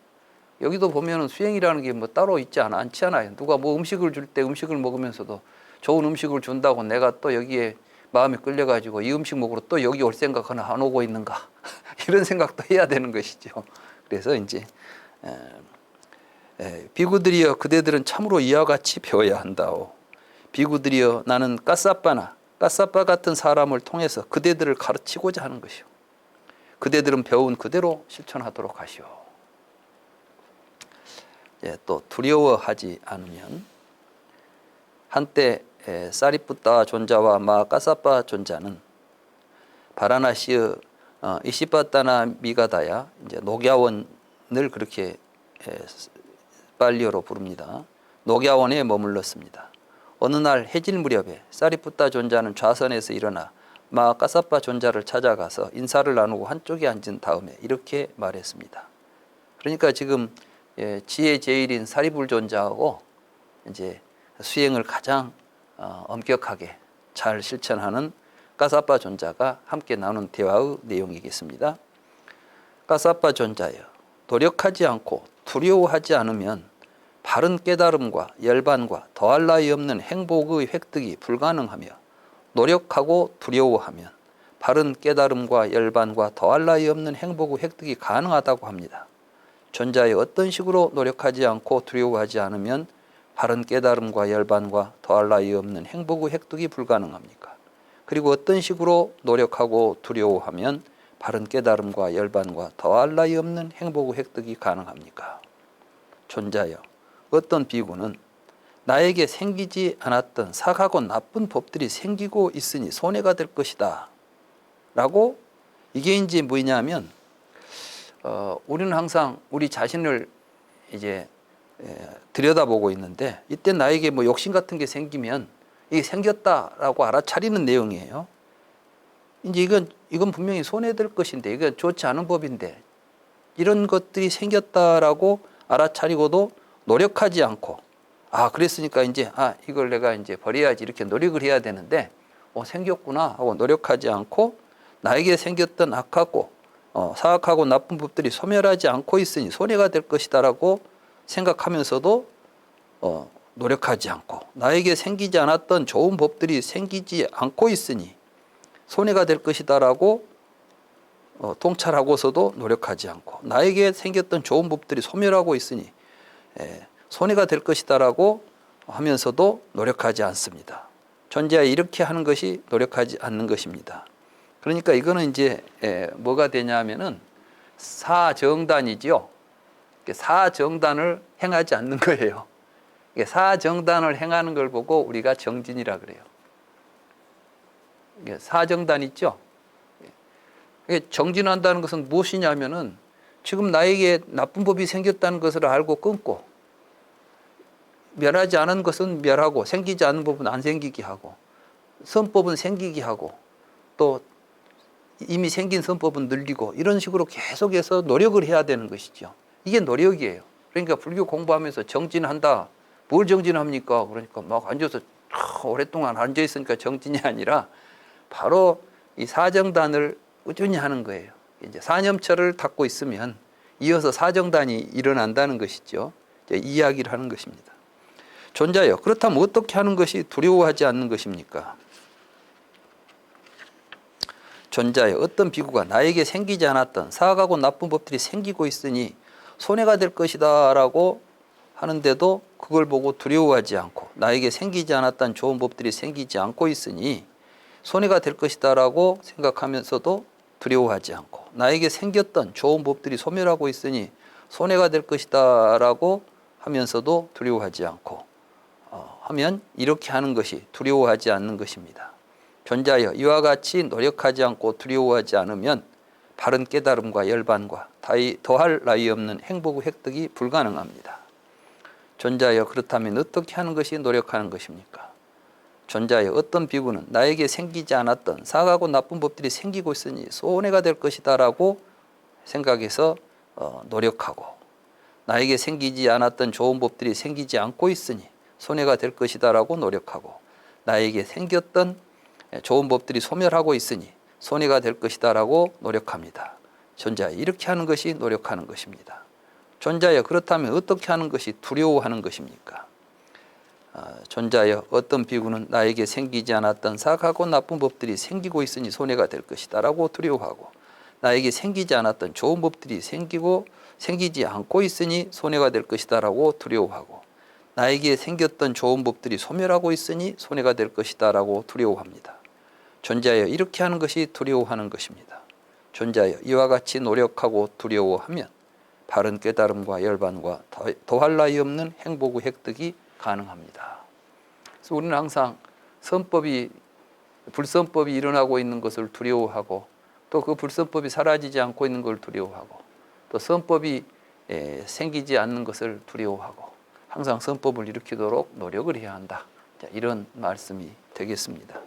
여기도 보면은 수행이라는 게 뭐 따로 있지 않잖아요. 누가 뭐 음식을 줄 때 음식을 먹으면서도 좋은 음식을 준다고 내가 또 여기에 마음이 끌려가지고 이 음식 먹으러 또 여기 올 생각 하나 안 오고 있는가 이런 생각도 해야 되는 것이죠. 그래서 이제 비구들이여, 그대들은 참으로 이와 같이 배워야 한다오. 비구들이여, 나는 까사빠 같은 사람을 통해서 그대들을 가르치고자 하는 것이오. 그대들은 배운 그대로 실천하도록 하시오. 또 두려워하지 않으면, 한때 사리푸타 존자와 마 까사빠 존자는 바라나시의 이시바타나 미가다야, 이제 녹야원을 그렇게 빨리어로 부릅니다. 녹야원에 머물렀습니다. 어느 날 해질 무렵에 사리푸타 존자는 좌선에서 일어나 마 까사빠 존자를 찾아가서 인사를 나누고 한쪽에 앉은 다음에 이렇게 말했습니다. 그러니까 지금 지혜 제일인 사리불 존자하고 이제 수행을 가장 엄격하게 잘 실천하는 까사빠 존자가 함께 나눈 대화의 내용이겠습니다. 까사빠 존자여, 노력하지 않고 두려워하지 않으면 바른 깨달음과 열반과 더할 나위 없는 행복의 획득이 불가능하며 노력하고 두려워하면 바른 깨달음과 열반과 더할 나위 없는 행복의 획득이 가능하다고 합니다. 존자의 어떤 식으로 노력하지 않고 두려워하지 않으면 바른 깨달음과 열반과 더할 나위 없는 행복의 획득이 불가능합니까? 그리고 어떤 식으로 노력하고 두려워하면 바른 깨달음과 열반과 더할 나위 없는 행복의 획득이 가능합니까? 존자여, 어떤 비구는 나에게 생기지 않았던 사악하고 나쁜 법들이 생기고 있으니 손해가 될 것이다 라고, 이게 이제 뭐냐면 우리는 항상 우리 자신을 이제 들여다보고 있는데, 이때 나에게 뭐 욕심 같은 게 생기면 이게 생겼다라고 알아차리는 내용이에요. 이제 이건 분명히 손해될 것인데, 이건 좋지 않은 법인데 이런 것들이 생겼다라고 알아차리고도 노력하지 않고, 그랬으니까 이제 이걸 내가 이제 버려야지 이렇게 노력을 해야 되는데 생겼구나 하고 노력하지 않고, 나에게 생겼던 악하고 사악하고 나쁜 법들이 소멸하지 않고 있으니 손해가 될 것이다라고 생각하면서도 노력하지 않고, 나에게 생기지 않았던 좋은 법들이 생기지 않고 있으니 손해가 될 것이다라고 통찰하고서도 노력하지 않고, 나에게 생겼던 좋은 법들이 소멸하고 있으니 손해가 될 것이다라고 하면서도 노력하지 않습니다. 존재하여 이렇게 하는 것이 노력하지 않는 것입니다. 그러니까 이거는 이제 뭐가 되냐면은 사정단이지요. 사정단을 행하지 않는 거예요. 사정단을 행하는 걸 보고 우리가 정진이라 그래요. 사정단 있죠. 정진한다는 것은 무엇이냐면은 지금 나에게 나쁜 법이 생겼다는 것을 알고 끊고, 멸하지 않은 것은 멸하고 생기지 않은 법은 안 생기게 하고, 선법은 생기게 하고, 또 이미 생긴 선법은 늘리고, 이런 식으로 계속해서 노력을 해야 되는 것이죠. 이게 노력이에요. 그러니까 불교 공부하면서 정진한다. 뭘 정진합니까? 그러니까 막 앉아서 오랫동안 앉아 있으니까 정진이 아니라 바로 이 사정단을 꾸준히 하는 거예요. 이제 사념처를 닦고 있으면 이어서 사정단이 일어난다는 것이죠. 이제 이야기를 하는 것입니다. 존자여, 그렇다면 어떻게 하는 것이 두려워하지 않는 것입니까? 존자여, 어떤 비구가 나에게 생기지 않았던 사악하고 나쁜 법들이 생기고 있으니 손해가 될 것이다 라고 하는데도 그걸 보고 두려워하지 않고, 나에게 생기지 않았던 좋은 법들이 생기지 않고 있으니 손해가 될 것이다 라고 생각하면서도 두려워하지 않고, 나에게 생겼던 좋은 법들이 소멸하고 있으니 손해가 될 것이다 라고 하면서도 두려워하지 않고 하면 이렇게 하는 것이 두려워하지 않는 것입니다. 존자여, 이와 같이 노력하지 않고 두려워하지 않으면 바른 깨달음과 열반과 더할 나위 없는 행복 획득이 불가능합니다. 존자여, 그렇다면 어떻게 하는 것이 노력하는 것입니까? 존자여, 어떤 비구는 나에게 생기지 않았던 사악하고 나쁜 법들이 생기고 있으니 손해가 될 것이다 라고 생각해서 노력하고, 나에게 생기지 않았던 좋은 법들이 생기지 않고 있으니 손해가 될 것이다 라고 노력하고, 나에게 생겼던 좋은 법들이 소멸하고 있으니 손해가 될 것이다 라고 노력합니다. 존자여, 이렇게 하는 것이 노력하는 것입니다. 존자여, 그렇다면 어떻게 하는 것이 두려워하는 것입니까? 존자여, 어떤 비구는 나에게 생기지 않았던 사악하고 나쁜 법들이 생기고 있으니 손해가 될 것이다 라고 두려워하고, 나에게 생기지 않았던 좋은 법들이 생기지 않고 있으니 손해가 될 것이다 라고 두려워하고, 나에게 생겼던 좋은 법들이 소멸하고 있으니 손해가 될 것이다 라고 두려워합니다. 존자여, 이렇게 하는 것이 두려워하는 것입니다. 존자여, 이와 같이 노력하고 두려워하면 바른 깨달음과 열반과 더할 나위 없는 행복의 획득이 가능합니다. 그래서 우리는 항상 불선법이 일어나고 있는 것을 두려워하고, 또 그 불선법이 사라지지 않고 있는 걸 두려워하고, 또 선법이 생기지 않는 것을 두려워하고, 항상 선법을 일으키도록 노력을 해야 한다. 이런 말씀이 되겠습니다.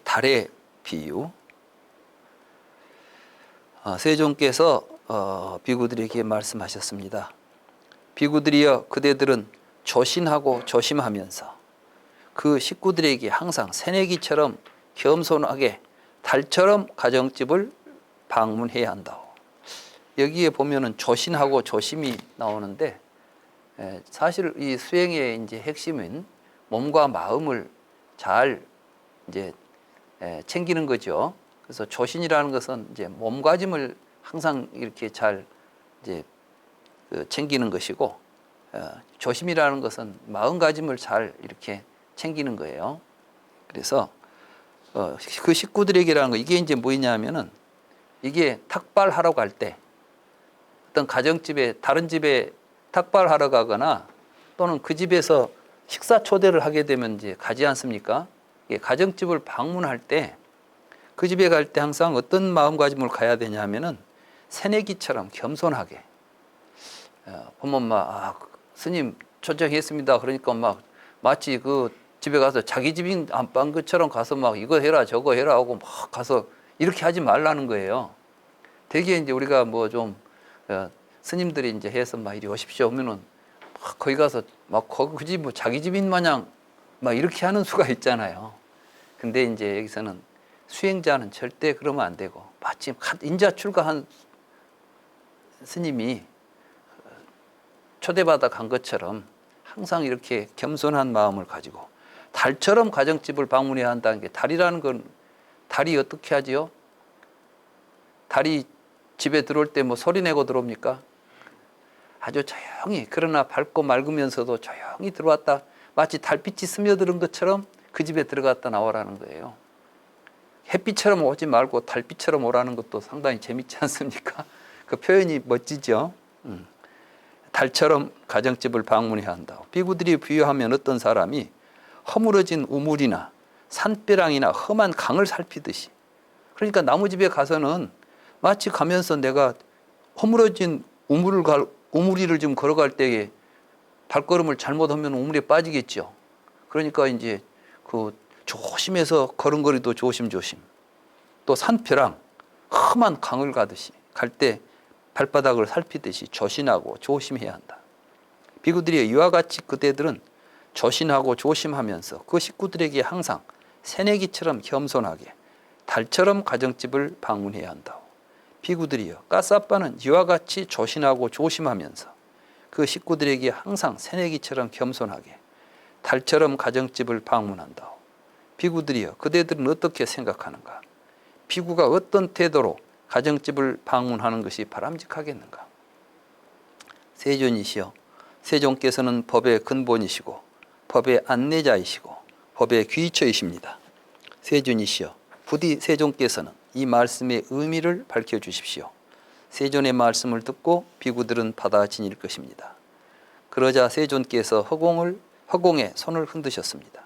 달의 비유. 세존께서 비구들에게 말씀하셨습니다. 비구들이여, 그대들은 조신하고 조심하면서 그 식구들에게 항상 새내기처럼 겸손하게 달처럼 가정집을 방문해야 한다. 여기에 보면은 조신하고 조심이 나오는데, 사실 이 수행의 이제 핵심은 몸과 마음을 잘 이제 챙기는 거죠. 그래서 조신이라는 것은 이제 몸가짐을 항상 이렇게 잘 이제 챙기는 것이고, 조심이라는 것은 마음가짐을 잘 이렇게 챙기는 거예요. 그래서 그 식구들에게라는 거, 이게 이제 뭐냐면은, 이게 탁발하러 갈 때 어떤 가정집에 다른 집에 탁발하러 가거나, 또는 그 집에서 식사 초대를 하게 되면 이제 가지 않습니까? 가정집을 방문할 때, 그 집에 갈 때 항상 어떤 마음가짐을 가야 되냐면은 새내기처럼 겸손하게, 보면 막 스님 초청했습니다. 그러니까 막 마치 그 집에 가서 자기 집인 안방 것처럼 가서 막 이거 해라 저거 해라 하고 막 가서 이렇게 하지 말라는 거예요. 대개 이제 우리가 뭐 좀 스님들이 이제 해서 막 이리 오십시오 하면은 막 거기 가서 막 굳이 뭐 자기 집인 마냥 막 이렇게 하는 수가 있잖아요. 근데 이제 여기서는 수행자는 절대 그러면 안 되고 마침 인자 출가한 스님이 초대받아 간 것처럼 항상 이렇게 겸손한 마음을 가지고 달처럼 가정집을 방문해야 한다는 게, 달이라는 건 달이 어떻게 하지요? 달이 집에 들어올 때 뭐 소리 내고 들어옵니까? 아주 조용히, 그러나 밝고 맑으면서도 조용히 들어왔다, 마치 달빛이 스며드는 것처럼 그 집에 들어갔다 나오라는 거예요. 햇빛처럼 오지 말고 달빛처럼 오라는 것도 상당히 재밌지 않습니까? 그 표현이 멋지죠. 달처럼 가정집을 방문해야 한다. 비구들이 비유하면 어떤 사람이 허물어진 우물이나 산벼랑이나 험한 강을 살피듯이, 그러니까 나무집에 가서는 마치 가면서 내가 허물어진 우물이를 좀 걸어갈 때에 발걸음을 잘못하면 우물에 빠지겠죠. 그러니까 이제 그 조심해서 걸음걸이도 조심조심. 또 산벼랑, 험한 강을 가듯이 갈 때 발바닥을 살피듯이 조심하고 조심해야 한다. 비구들이 이와 같이 그대들은 조심하고 조심하면서 그 식구들에게 항상 새내기처럼 겸손하게 달처럼 가정집을 방문해야 한다. 비구들이여, 가사빠는 이와 같이 조심하고 조심하면서 그 식구들에게 항상 새내기처럼 겸손하게 달처럼 가정집을 방문한다. 비구들이여, 그대들은 어떻게 생각하는가? 비구가 어떤 태도로 가정집을 방문하는 것이 바람직하겠는가? 세존이시여, 세존께서는 법의 근본이시고 법의 안내자이시고 법의 귀처이십니다. 세존이시여, 부디 세존께서는 이 말씀의 의미를 밝혀주십시오. 세존의 말씀을 듣고 비구들은 받아 지닐 것입니다. 그러자 세존께서 허공에 손을 흔드셨습니다.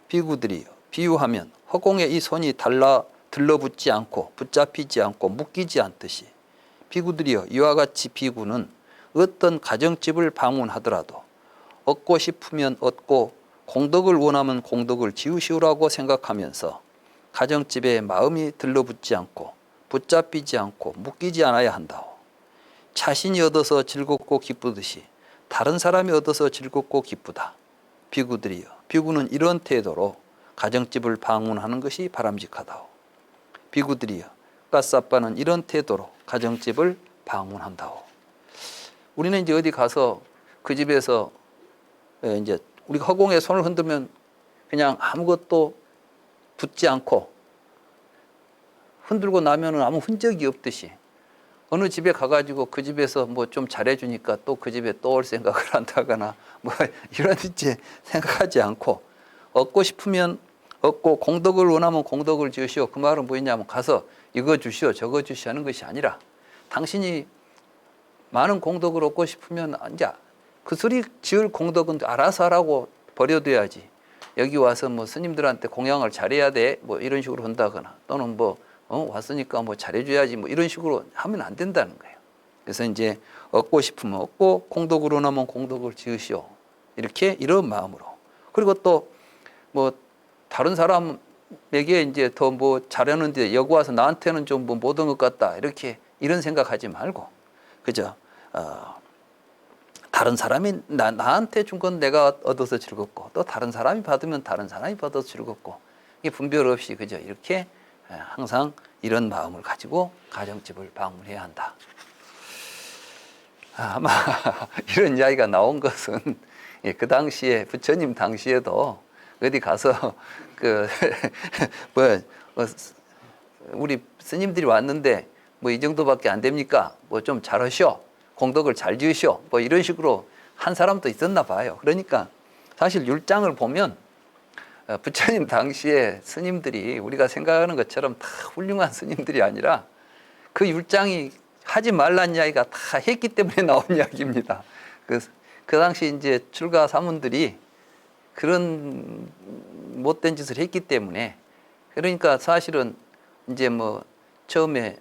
비구들이 비유하면 허공에 이 손이 들러붙지 않고 붙잡히지 않고 묶이지 않듯이 비구들이여, 이와 같이 비구는 어떤 가정집을 방문하더라도 얻고 싶으면 얻고 공덕을 원하면 공덕을 지으시오라고 생각하면서 가정집에 마음이 들러붙지 않고 붙잡히지 않고 묶이지 않아야 한다오. 자신이 얻어서 즐겁고 기쁘듯이 다른 사람이 얻어서 즐겁고 기쁘다. 비구들이여, 비구는 이런 태도로 가정집을 방문하는 것이 바람직하다오. 비구들이여, 가사빠는 이런 태도로 가정집을 방문한다오. 우리는 이제 어디 가서 그 집에서 이제 우리가 허공에 손을 흔들면 그냥 아무것도 붙지 않고 흔들고 나면은 아무 흔적이 없듯이 어느 집에 가가지고 그 집에서 뭐 좀 잘해주니까 또 그 집에 또 올 생각을 한다거나 뭐 이런 이제 생각하지 않고 얻고 싶으면 얻고 공덕을 원하면 공덕을 지으시오. 그 말은 뭐였냐면 가서 이거 주시오 저거 주시오 하는 것이 아니라 당신이 많은 공덕을 얻고 싶으면 이제 그 소리 지을 공덕은 알아서 하라고 버려둬야지. 여기 와서 뭐 스님들한테 공양을 잘해야 돼 뭐 이런 식으로 한다거나 또는 뭐 왔으니까 뭐 잘해줘야지 뭐 이런 식으로 하면 안 된다는 거예요. 그래서 이제 얻고 싶으면 얻고 공덕으로 나면 공덕을 지으시오. 이렇게 이런 마음으로. 그리고 또 뭐 다른 사람에게 이제 더 뭐 잘하는데 여기 와서 나한테는 좀 뭐 못한 것 같다 이렇게 이런 생각하지 말고 그죠? 다른 사람이 나한테 준 건 내가 얻어서 즐겁고 또 다른 사람이 받으면 다른 사람이 받아서 즐겁고 이게 분별 없이 그죠? 이렇게 항상 이런 마음을 가지고 가정집을 방문해야 한다. 아마 이런 이야기가 나온 것은 그 당시에 부처님 당시에도 어디 가서 우리 스님들이 왔는데 뭐 이 정도밖에 안 됩니까? 뭐 좀 잘하시오. 공덕을 잘 지으시오. 뭐 이런 식으로 한 사람도 있었나 봐요. 그러니까 사실 율장을 보면 부처님 당시에 스님들이 우리가 생각하는 것처럼 다 훌륭한 스님들이 아니라 그 율장이 하지 말란 이야기가 다 했기 때문에 나온 이야기입니다. 그 당시 이제 출가 사문들이 그런 못된 짓을 했기 때문에 그러니까 사실은 이제 뭐 처음에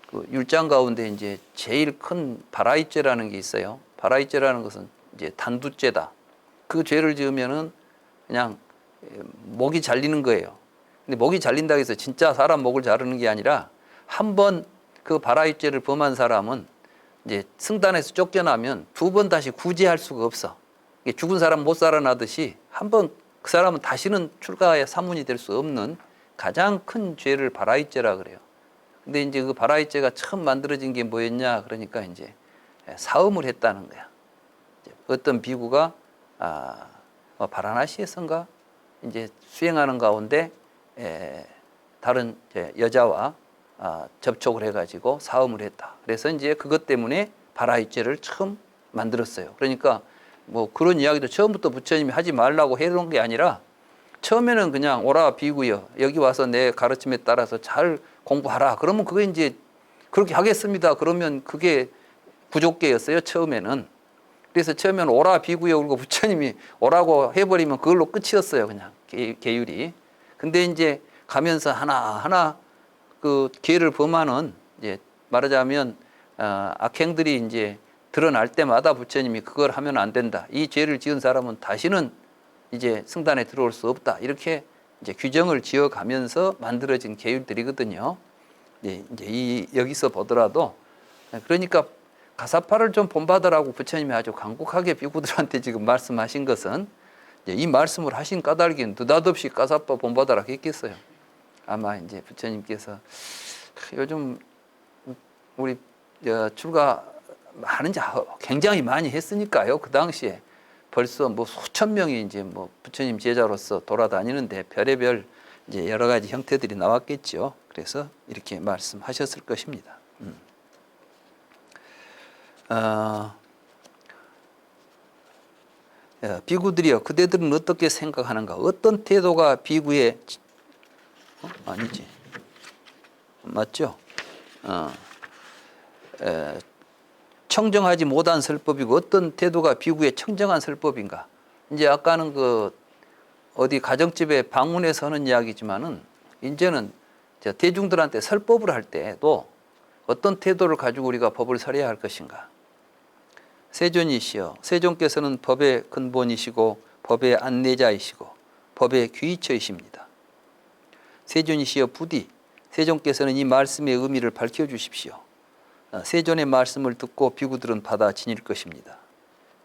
그 율장 가운데 이제 제일 큰 바라이죄라는 게 있어요. 바라이죄라는 것은 이제 단두죄다. 그 죄를 지으면은 그냥 목이 잘리는 거예요. 근데 목이 잘린다고 해서 진짜 사람 목을 자르는 게 아니라 한 번 그 발화입죄를 범한 사람은 이제 승단에서 쫓겨나면 두 번 다시 구제할 수가 없어. 죽은 사람 못 살아나듯이 한 번 그 사람은 다시는 출가의 사문이 될 수 없는 가장 큰 죄를 발화입죄라 그래요. 근데 이제 그 발화입죄가 처음 만들어진 게 뭐였냐? 그러니까 이제 사음을 했다는 거야. 어떤 비구가 바라나시에선가 이제 수행하는 가운데 다른 여자와 접촉을 해가지고 사음을 했다. 그래서 이제 그것 때문에 발화입죄를 처음 만들었어요. 그러니까 뭐 그런 이야기도 처음부터 부처님이 하지 말라고 해놓은 게 아니라 처음에는 그냥 오라 비구여 여기 와서 내 가르침에 따라서 잘 공부하라. 그러면 그게 이제 그렇게 하겠습니다. 그러면 그게 부족계였어요. 처음에는. 그래서 처음에는 오라 비구여 그리고 부처님이 오라고 해버리면 그걸로 끝이었어요. 그냥 계율이. 근데 이제 가면서 하나하나 그 죄를 범하는 이제 말하자면 악행들이 이제 드러날 때마다 부처님이 그걸 하면 안 된다. 이 죄를 지은 사람은 다시는 이제 승단에 들어올 수 없다. 이렇게 이제 규정을 지어가면서 만들어진 계율들이거든요. 이제 여기서 보더라도 그러니까 가사파를 좀 본받으라고 부처님이 아주 간곡하게 비구들한테 지금 말씀하신 것은 이 말씀을 하신 까닭이 느닷없이 가사파 본받으라 했겠어요. 아마 이제 부처님께서 요즘 우리 출가 굉장히 많이 했으니까요. 그 당시에 벌써 뭐 수천 명이 이제 뭐 부처님 제자로서 돌아다니는데 별의별 이제 여러 가지 형태들이 나왔겠죠. 그래서 이렇게 말씀하셨을 것입니다. 비구들이여 그대들은 어떻게 생각하는가? 어떤 태도가 비구의 아니지 맞죠? 청정하지 못한 설법이고 어떤 태도가 비구의 청정한 설법인가? 이제 아까는 그 어디 가정집에 방문해서 하는 이야기지만은 이제는 대중들한테 설법을 할 때도 어떤 태도를 가지고 우리가 법을 설해야 할 것인가? 세존이시여 세존께서는 법의 근본이시고 법의 안내자이시고 법의 귀처이십니다. 세존이시여 부디 세존께서는 이 말씀의 의미를 밝혀주십시오. 세존의 말씀을 듣고 비구들은 받아 지닐 것입니다.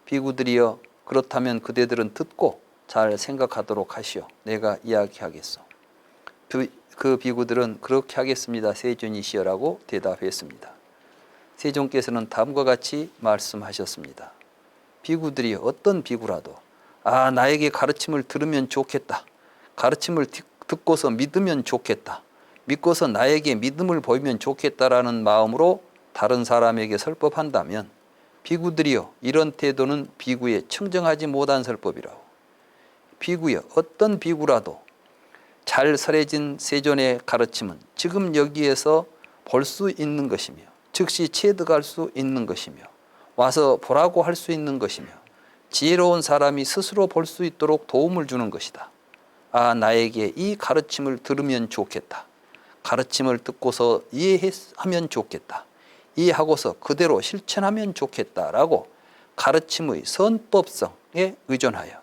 비구들이여 그렇다면 그대들은 듣고 잘 생각하도록 하시오. 내가 이야기하겠소. 그 비구들은 그렇게 하겠습니다. 세존이시여라고 대답했습니다. 세존께서는 다음과 같이 말씀하셨습니다. 비구들이 어떤 비구라도 나에게 가르침을 들으면 좋겠다. 가르침을 듣고서 믿으면 좋겠다. 믿고서 나에게 믿음을 보이면 좋겠다라는 마음으로 다른 사람에게 설법한다면 비구들이여 이런 태도는 비구의 청정하지 못한 설법이라고. 비구여 어떤 비구라도 잘 설해진 세존의 가르침은 지금 여기에서 볼 수 있는 것이며 즉시 체득할 수 있는 것이며 와서 보라고 할 수 있는 것이며 지혜로운 사람이 스스로 볼 수 있도록 도움을 주는 것이다. 나에게 이 가르침을 들으면 좋겠다. 가르침을 듣고서 이해하면 좋겠다. 이해하고서 그대로 실천하면 좋겠다라고 가르침의 선법성에 의존하여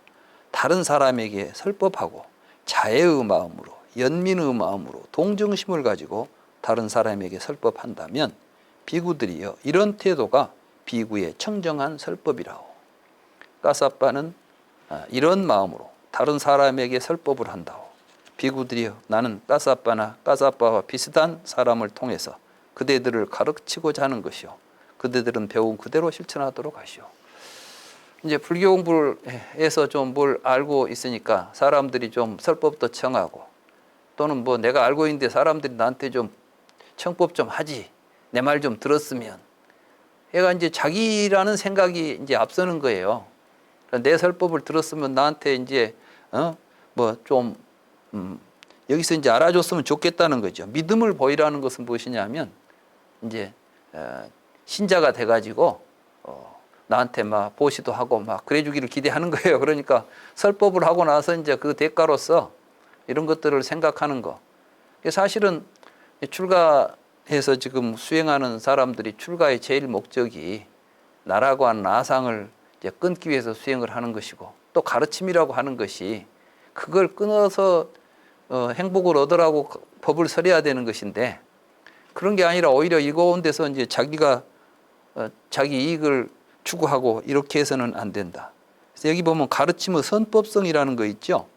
다른 사람에게 설법하고 자애의 마음으로 연민의 마음으로 동정심을 가지고 다른 사람에게 설법한다면 비구들이여 이런 태도가 비구의 청정한 설법이라고. 까사빠는 이런 마음으로 다른 사람에게 설법을 한다고. 비구들이여 나는 까사빠나 까사빠와 비슷한 사람을 통해서 그대들을 가르치고자 하는 것이요. 그대들은 배운 그대로 실천하도록 하시오. 이제 불교 공부를 해서 좀 뭘 알고 있으니까 사람들이 좀 설법도 청하고 또는 뭐 내가 알고 있는데 사람들이 나한테 좀 청법 좀 하지. 내 말 좀 들었으면. 얘가 이제 자기라는 생각이 이제 앞서는 거예요. 내 설법을 들었으면 나한테 이제 뭐 좀 여기서 이제 알아줬으면 좋겠다는 거죠. 믿음을 보이라는 것은 무엇이냐면 이제 신자가 돼가지고 나한테 막 보시도 하고 막 그래주기를 기대하는 거예요. 그러니까 설법을 하고 나서 이제 그 대가로서 이런 것들을 생각하는 거. 사실은 출가해서 지금 수행하는 사람들이 출가의 제일 목적이 나라고 하는 아상을 이제 끊기 위해서 수행을 하는 것이고 또 가르침이라고 하는 것이 그걸 끊어서 행복을 얻으라고 법을 설해야 되는 것인데 그런 게 아니라 오히려 이거온 데서 이제 자기가 자기 이익을 추구하고 이렇게 해서는 안 된다. 그래서 여기 보면 가르침의 선법성이라는 거 있죠.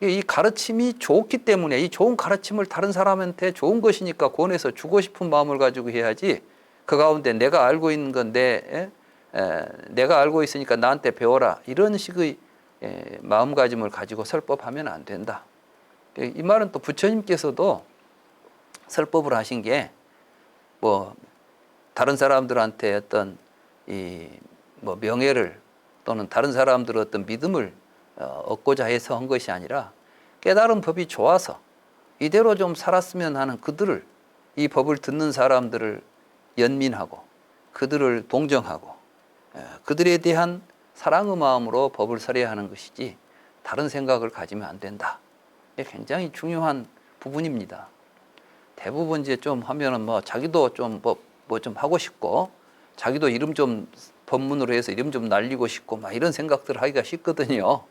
이 가르침이 좋기 때문에 이 좋은 가르침을 다른 사람한테 좋은 것이니까 권해서 주고 싶은 마음을 가지고 해야지, 그 가운데 내가 알고 있는 건데 내가 알고 있으니까 나한테 배워라, 이런 식의 마음가짐을 가지고 설법하면 안 된다. 이 말은 또 부처님께서도 설법을 하신 게 뭐 다른 사람들한테 어떤 이 뭐 명예를 또는 다른 사람들의 어떤 믿음을 얻고자 해서 한 것이 아니라 깨달은 법이 좋아서 이대로 좀 살았으면 하는 그들을, 이 법을 듣는 사람들을 연민하고 그들을 동정하고 그들에 대한 사랑의 마음으로 법을 설해야 하는 것이지 다른 생각을 가지면 안 된다. 이게 굉장히 중요한 부분입니다. 대부분 이제 좀 하면은 뭐 자기도 좀 뭐 좀 하고 싶고 자기도 이름 좀 법문으로 해서 이름 좀 날리고 싶고 막 이런 생각들 하기가 쉽거든요.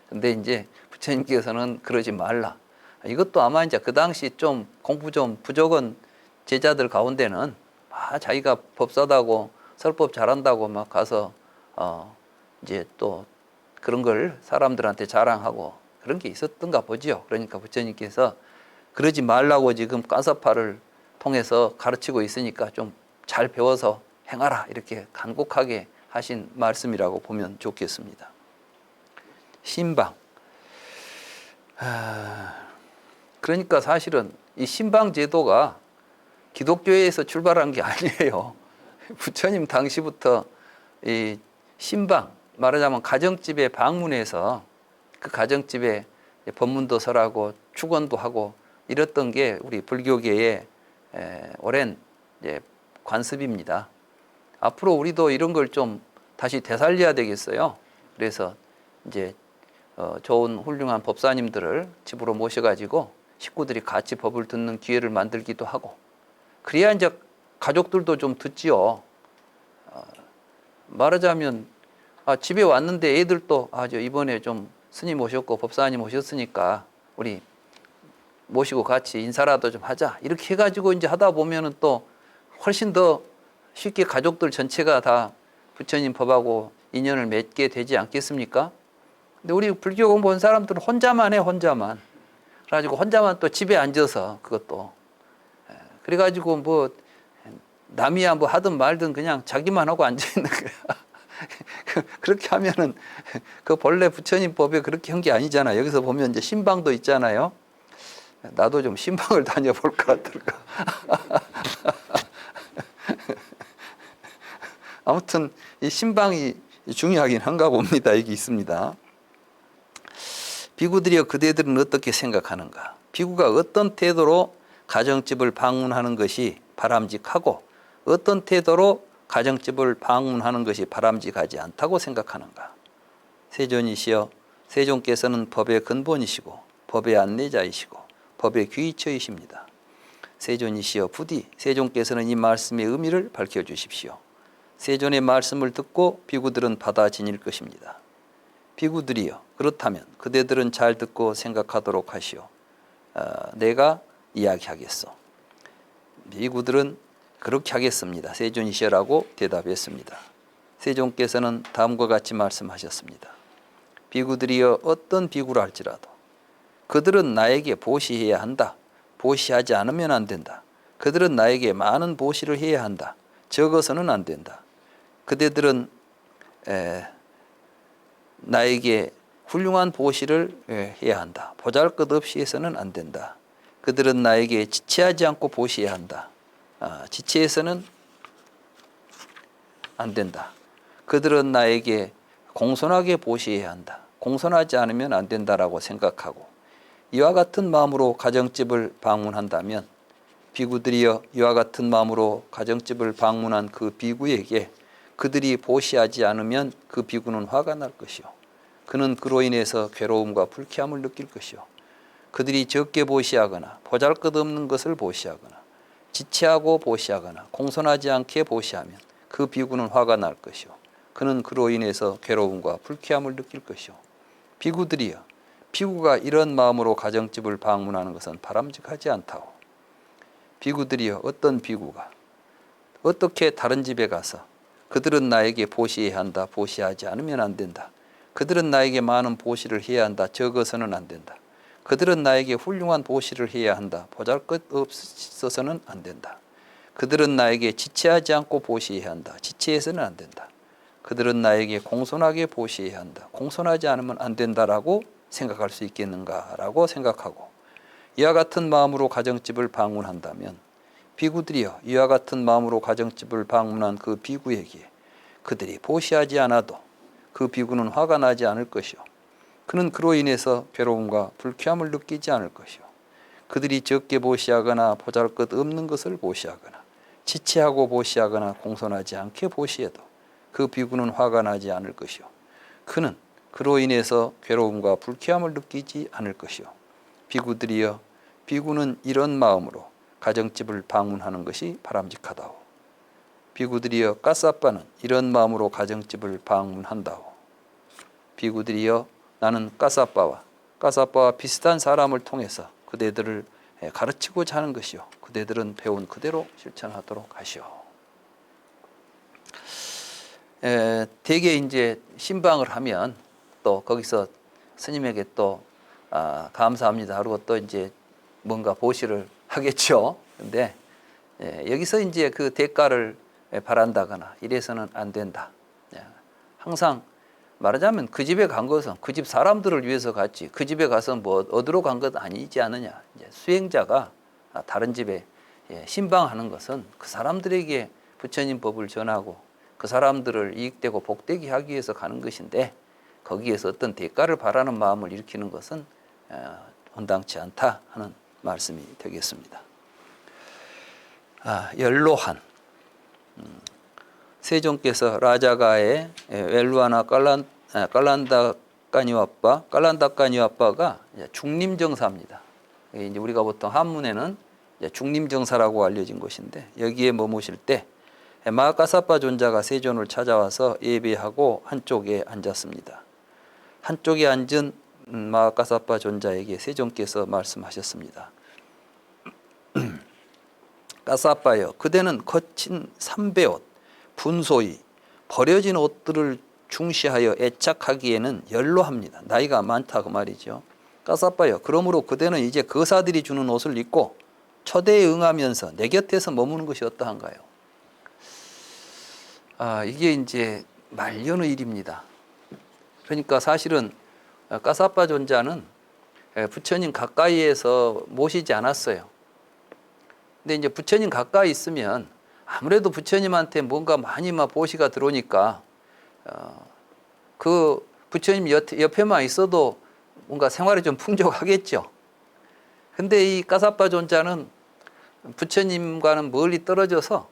근데 이제 부처님께서는 그러지 말라. 이것도 아마 이제 그 당시 좀 공부 좀 부족한 제자들 가운데는 자기가 법사다고 설법 잘한다고 막 가서 이제 또 그런 걸 사람들한테 자랑하고 그런 게 있었던가 보죠. 그러니까 부처님께서 그러지 말라고 지금 깐사파를 통해서 가르치고 있으니까 좀 잘 배워서 행하라, 이렇게 간곡하게 하신 말씀이라고 보면 좋겠습니다. 신방. 그러니까 사실은 이 신방 제도가 기독교에서 출발한 게 아니에요. 부처님 당시부터 이 신방, 말하자면 가정집에 방문해서 그 가정집에 법문도 설하고 축원도 하고 이랬던 게 우리 불교계의 오랜 관습입니다. 앞으로 우리도 이런 걸 좀 다시 되살려야 되겠어요. 그래서 이제 좋은 훌륭한 법사님들을 집으로 모셔가지고 식구들이 같이 법을 듣는 기회를 만들기도 하고, 그래야 이제 가족들도 좀 듣지요. 말하자면 집에 왔는데 애들도 저 이번에 좀 스님 오셨고 법사님 오셨으니까 우리 모시고 같이 인사라도 좀 하자, 이렇게 해가지고 이제 하다 보면은 또 훨씬 더 쉽게 가족들 전체가 다 부처님 법하고 인연을 맺게 되지 않겠습니까? 근데 우리 불교 공부한 사람들은 혼자만 해, 혼자만. 그래가지고 혼자만 또 집에 앉아서 그것도. 그래가지고 뭐 남이야 뭐 하든 말든 그냥 자기만 하고 앉아있는 거야. 그렇게 하면은 그 본래 부처님 법에 그렇게 한 게 아니잖아. 여기서 보면 이제 신방도 있잖아요. 나도 좀 신방을 다녀볼까 어떨까. 아무튼 이 신방이 중요하긴 한가 봅니다. 여기 있습니다. 비구들이여 그대들은 어떻게 생각하는가? 비구가 어떤 태도로 가정집을 방문하는 것이 바람직하고 어떤 태도로 가정집을 방문하는 것이 바람직하지 않다고 생각하는가? 세존이시여, 세존께서는 법의 근본이시고 법의 안내자이시고 법의 귀처이십니다. 세존이시여, 부디 세존께서는 이 말씀의 의미를 밝혀주십시오. 세존의 말씀을 듣고 비구들은 받아 지닐 것입니다. 비구들이여, 그렇다면 그대들은 잘 듣고 생각하도록 하시오. 내가 이야기하겠소. 비구들은 그렇게 하겠습니다. 세존이시여라고 대답했습니다. 세존께서는 다음과 같이 말씀하셨습니다. 비구들이여, 어떤 비구라 할지라도 그들은 나에게 보시해야 한다. 보시하지 않으면 안 된다. 그들은 나에게 많은 보시를 해야 한다. 적어서는 안 된다. 그대들은 나에게 훌륭한 보시를 해야 한다. 보잘것없이 해서는 안 된다. 그들은 나에게 지체하지 않고 보시해야 한다. 지체해서는 안 된다. 그들은 나에게 공손하게 보시해야 한다. 공손하지 않으면 안 된다라고 생각하고, 이와 같은 마음으로 가정집을 방문한다면 비구들이여, 이와 같은 마음으로 가정집을 방문한 그 비구에게 그들이 보시하지 않으면 그 비구는 화가 날 것이요. 그는 그로 인해서 괴로움과 불쾌함을 느낄 것이요. 그들이 적게 보시하거나 보잘것없는 것을 보시하거나 지체하고 보시하거나 공손하지 않게 보시하면 그 비구는 화가 날 것이요. 그는 그로 인해서 괴로움과 불쾌함을 느낄 것이요. 비구들이여, 비구가 이런 마음으로 가정집을 방문하는 것은 바람직하지 않다고. 비구들이여 어떤 비구가 어떻게 다른 집에 가서 그들은 나에게 보시해야 한다. 보시하지 않으면 안 된다. 그들은 나에게 많은 보시를 해야 한다. 적어서는 안 된다. 그들은 나에게 훌륭한 보시를 해야 한다. 보잘것없어서는 안 된다. 그들은 나에게 지체하지 않고 보시해야 한다. 지체해서는 안 된다. 그들은 나에게 공손하게 보시해야 한다. 공손하지 않으면 안 된다라고 생각할 수 있겠는가라고 생각하고 이와 같은 마음으로 가정집을 방문한다면 비구들이여 이와 같은 마음으로 가정집을 방문한 그 비구에게 그들이 보시하지 않아도 그 비구는 화가 나지 않을 것이요 그는 그로 인해서 괴로움과 불쾌함을 느끼지 않을 것이요 그들이 적게 보시하거나 보잘것없는 것을 보시하거나 지체하고 보시하거나 공손하지 않게 보시해도 그 비구는 화가 나지 않을 것이요 그는 그로 인해서 괴로움과 불쾌함을 느끼지 않을 것이요 비구들이여 비구는 이런 마음으로 가정집을 방문하는 것이 바람직하다오. 비구들이여 가스아빠는 이런 마음으로 가정집을 방문한다오. 비구들이여 나는 가스아빠와 비슷한 사람을 통해서 그대들을 가르치고자 하는 것이요 그대들은 배운 그대로 실천하도록 하시오. 대개 이제 신방을 하면 또 거기서 스님에게 또 감사합니다 하고 또 이제 뭔가 보시를 하겠죠. 근데 여기서 이제 그 대가를 바란다거나 이래서는 안 된다. 항상 말하자면 그 집에 간 것은 그 집 사람들을 위해서 갔지 그 집에 가서 뭐 얻으러 간 것 아니지 않느냐. 이제 수행자가 다른 집에 신방하는 것은 그 사람들에게 부처님 법을 전하고 그 사람들을 이익되고 복되게 하기 위해서 가는 것인데 거기에서 어떤 대가를 바라는 마음을 일으키는 것은 온당치 않다 하는 말씀이 되겠습니다. 연로한 세종께서 라자가의 웰루아나 깔란다까니와빠가 중림정사입니다. 이제 우리가 보통 한문에는 중림정사라고 알려진 것인데 여기에 머무실 때 마하카사파 존자가 세존을 찾아와서 예배하고 한쪽에 앉았습니다. 한쪽에 앉은 마하카사파 존자에게 세존께서 말씀하셨습니다. 까사빠여 그대는 거친 삼배옷, 분소이, 버려진 옷들을 중시하여 애착하기에는 연로합니다. 나이가 많다 그 말이죠. 까사빠여 그러므로 그대는 이제 거사들이 주는 옷을 입고 초대에 응하면서 내 곁에서 머무는 것이 어떠한가요? 이게 이제 말년의 일입니다. 그러니까 사실은 까사빠 존자는 부처님 가까이에서 모시지 않았어요. 근데 이제 부처님 가까이 있으면 아무래도 부처님한테 뭔가 많이 막 보시가 들어오니까 그 부처님 옆에만 있어도 뭔가 생활이 좀 풍족하겠죠. 근데 이 까사빠 존자는 부처님과는 멀리 떨어져서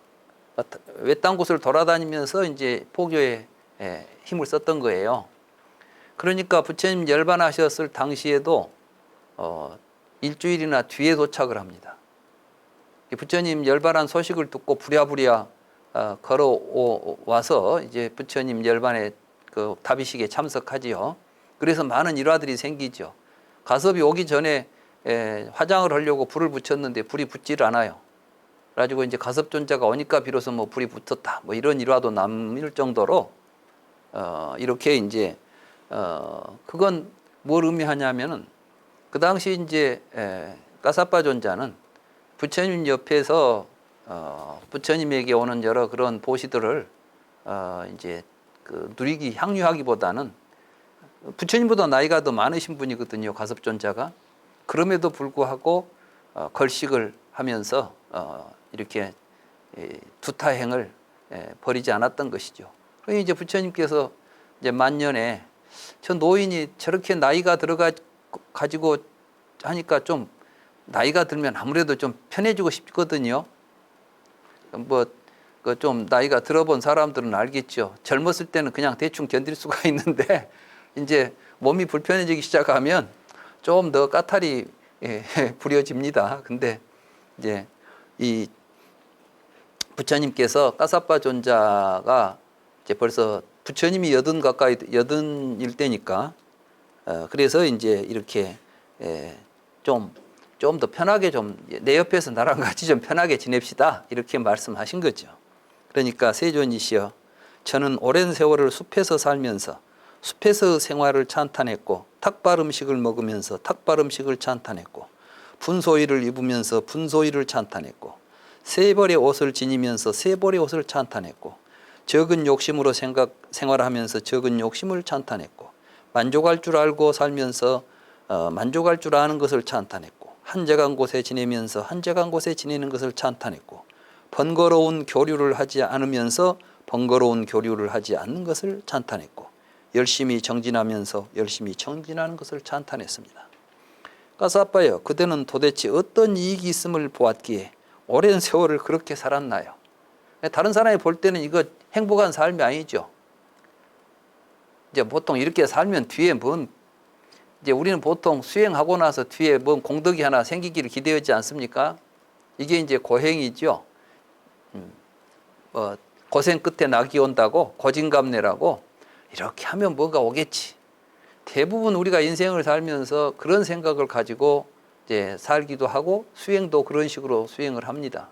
외딴 곳을 돌아다니면서 이제 포교에 힘을 썼던 거예요. 그러니까 부처님 열반하셨을 당시에도 일주일이나 뒤에 도착을 합니다. 부처님 열반한 소식을 듣고 부랴부랴 걸어와서 이제 부처님 열반에 그 다비식에 참석하지요. 그래서 많은 일화들이 생기죠. 가섭이 오기 전에 화장을 하려고 불을 붙였는데 불이 붙질 않아요. 그래가지고 이제 가섭존자가 오니까 비로소 뭐 불이 붙었다. 뭐 이런 일화도 남을 정도로 이렇게 이제 그건 뭘 의미하냐면은 그 당시 이제 까사빠 존자는 부처님 옆에서 부처님에게 오는 여러 그런 보시들을 이제 그 누리기 향유하기보다는 부처님보다 나이가 더 많으신 분이거든요. 가섭존자가. 그럼에도 불구하고 걸식을 하면서 이렇게 두타행을 버리지 않았던 것이죠. 그러니 이제 부처님께서 이제 만년에 저 노인이 저렇게 나이가 가지고 하니까 좀 나이가 들면 아무래도 좀 편해지고 싶거든요. 뭐 그 좀 나이가 들어본 사람들은 알겠죠. 젊었을 때는 그냥 대충 견딜 수가 있는데 이제 몸이 불편해지기 시작하면 좀 더 까탈이 부려집니다. 근데 이제 이 부처님께서 까사빠 존자가 이제 벌써 부처님이 여든일 때니까 그래서 이제 이렇게 좀 좀 더 편하게 좀 내 옆에서 나랑 같이 좀 편하게 지냅시다 이렇게 말씀하신 거죠. 그러니까 세존이시여 저는 오랜 세월을 숲에서 살면서 숲에서 생활을 찬탄했고 탁발 음식을 먹으면서 탁발 음식을 찬탄했고 분소일을 입으면서 분소일을 찬탄했고 세 벌의 옷을 지니면서 세 벌의 옷을 찬탄했고 적은 욕심으로 생활하면서 적은 욕심을 찬탄했고 만족할 줄 알고 살면서 만족할 줄 아는 것을 찬탄했고 한적한 곳에 지내면서 한적한 곳에 지내는 것을 찬탄했고 번거로운 교류를 하지 않으면서 번거로운 교류를 하지 않는 것을 찬탄했고 열심히 정진하면서 열심히 정진하는 것을 찬탄했습니다. 가사아빠여 그대는 도대체 어떤 이익이 있음을 보았기에 오랜 세월을 그렇게 살았나요? 다른 사람이 볼 때는 이거 행복한 삶이 아니죠. 이제 보통 이렇게 살면 뒤에 이제 우리는 보통 수행하고 나서 뒤에 뭔 공덕이 하나 생기기를 기대하지 않습니까? 이게 이제 고행이죠. 고생 끝에 낙이 온다고 고진감래라고 이렇게 하면 뭐가 오겠지. 대부분 우리가 인생을 살면서 그런 생각을 가지고 이제 살기도 하고 수행도 그런 식으로 수행을 합니다.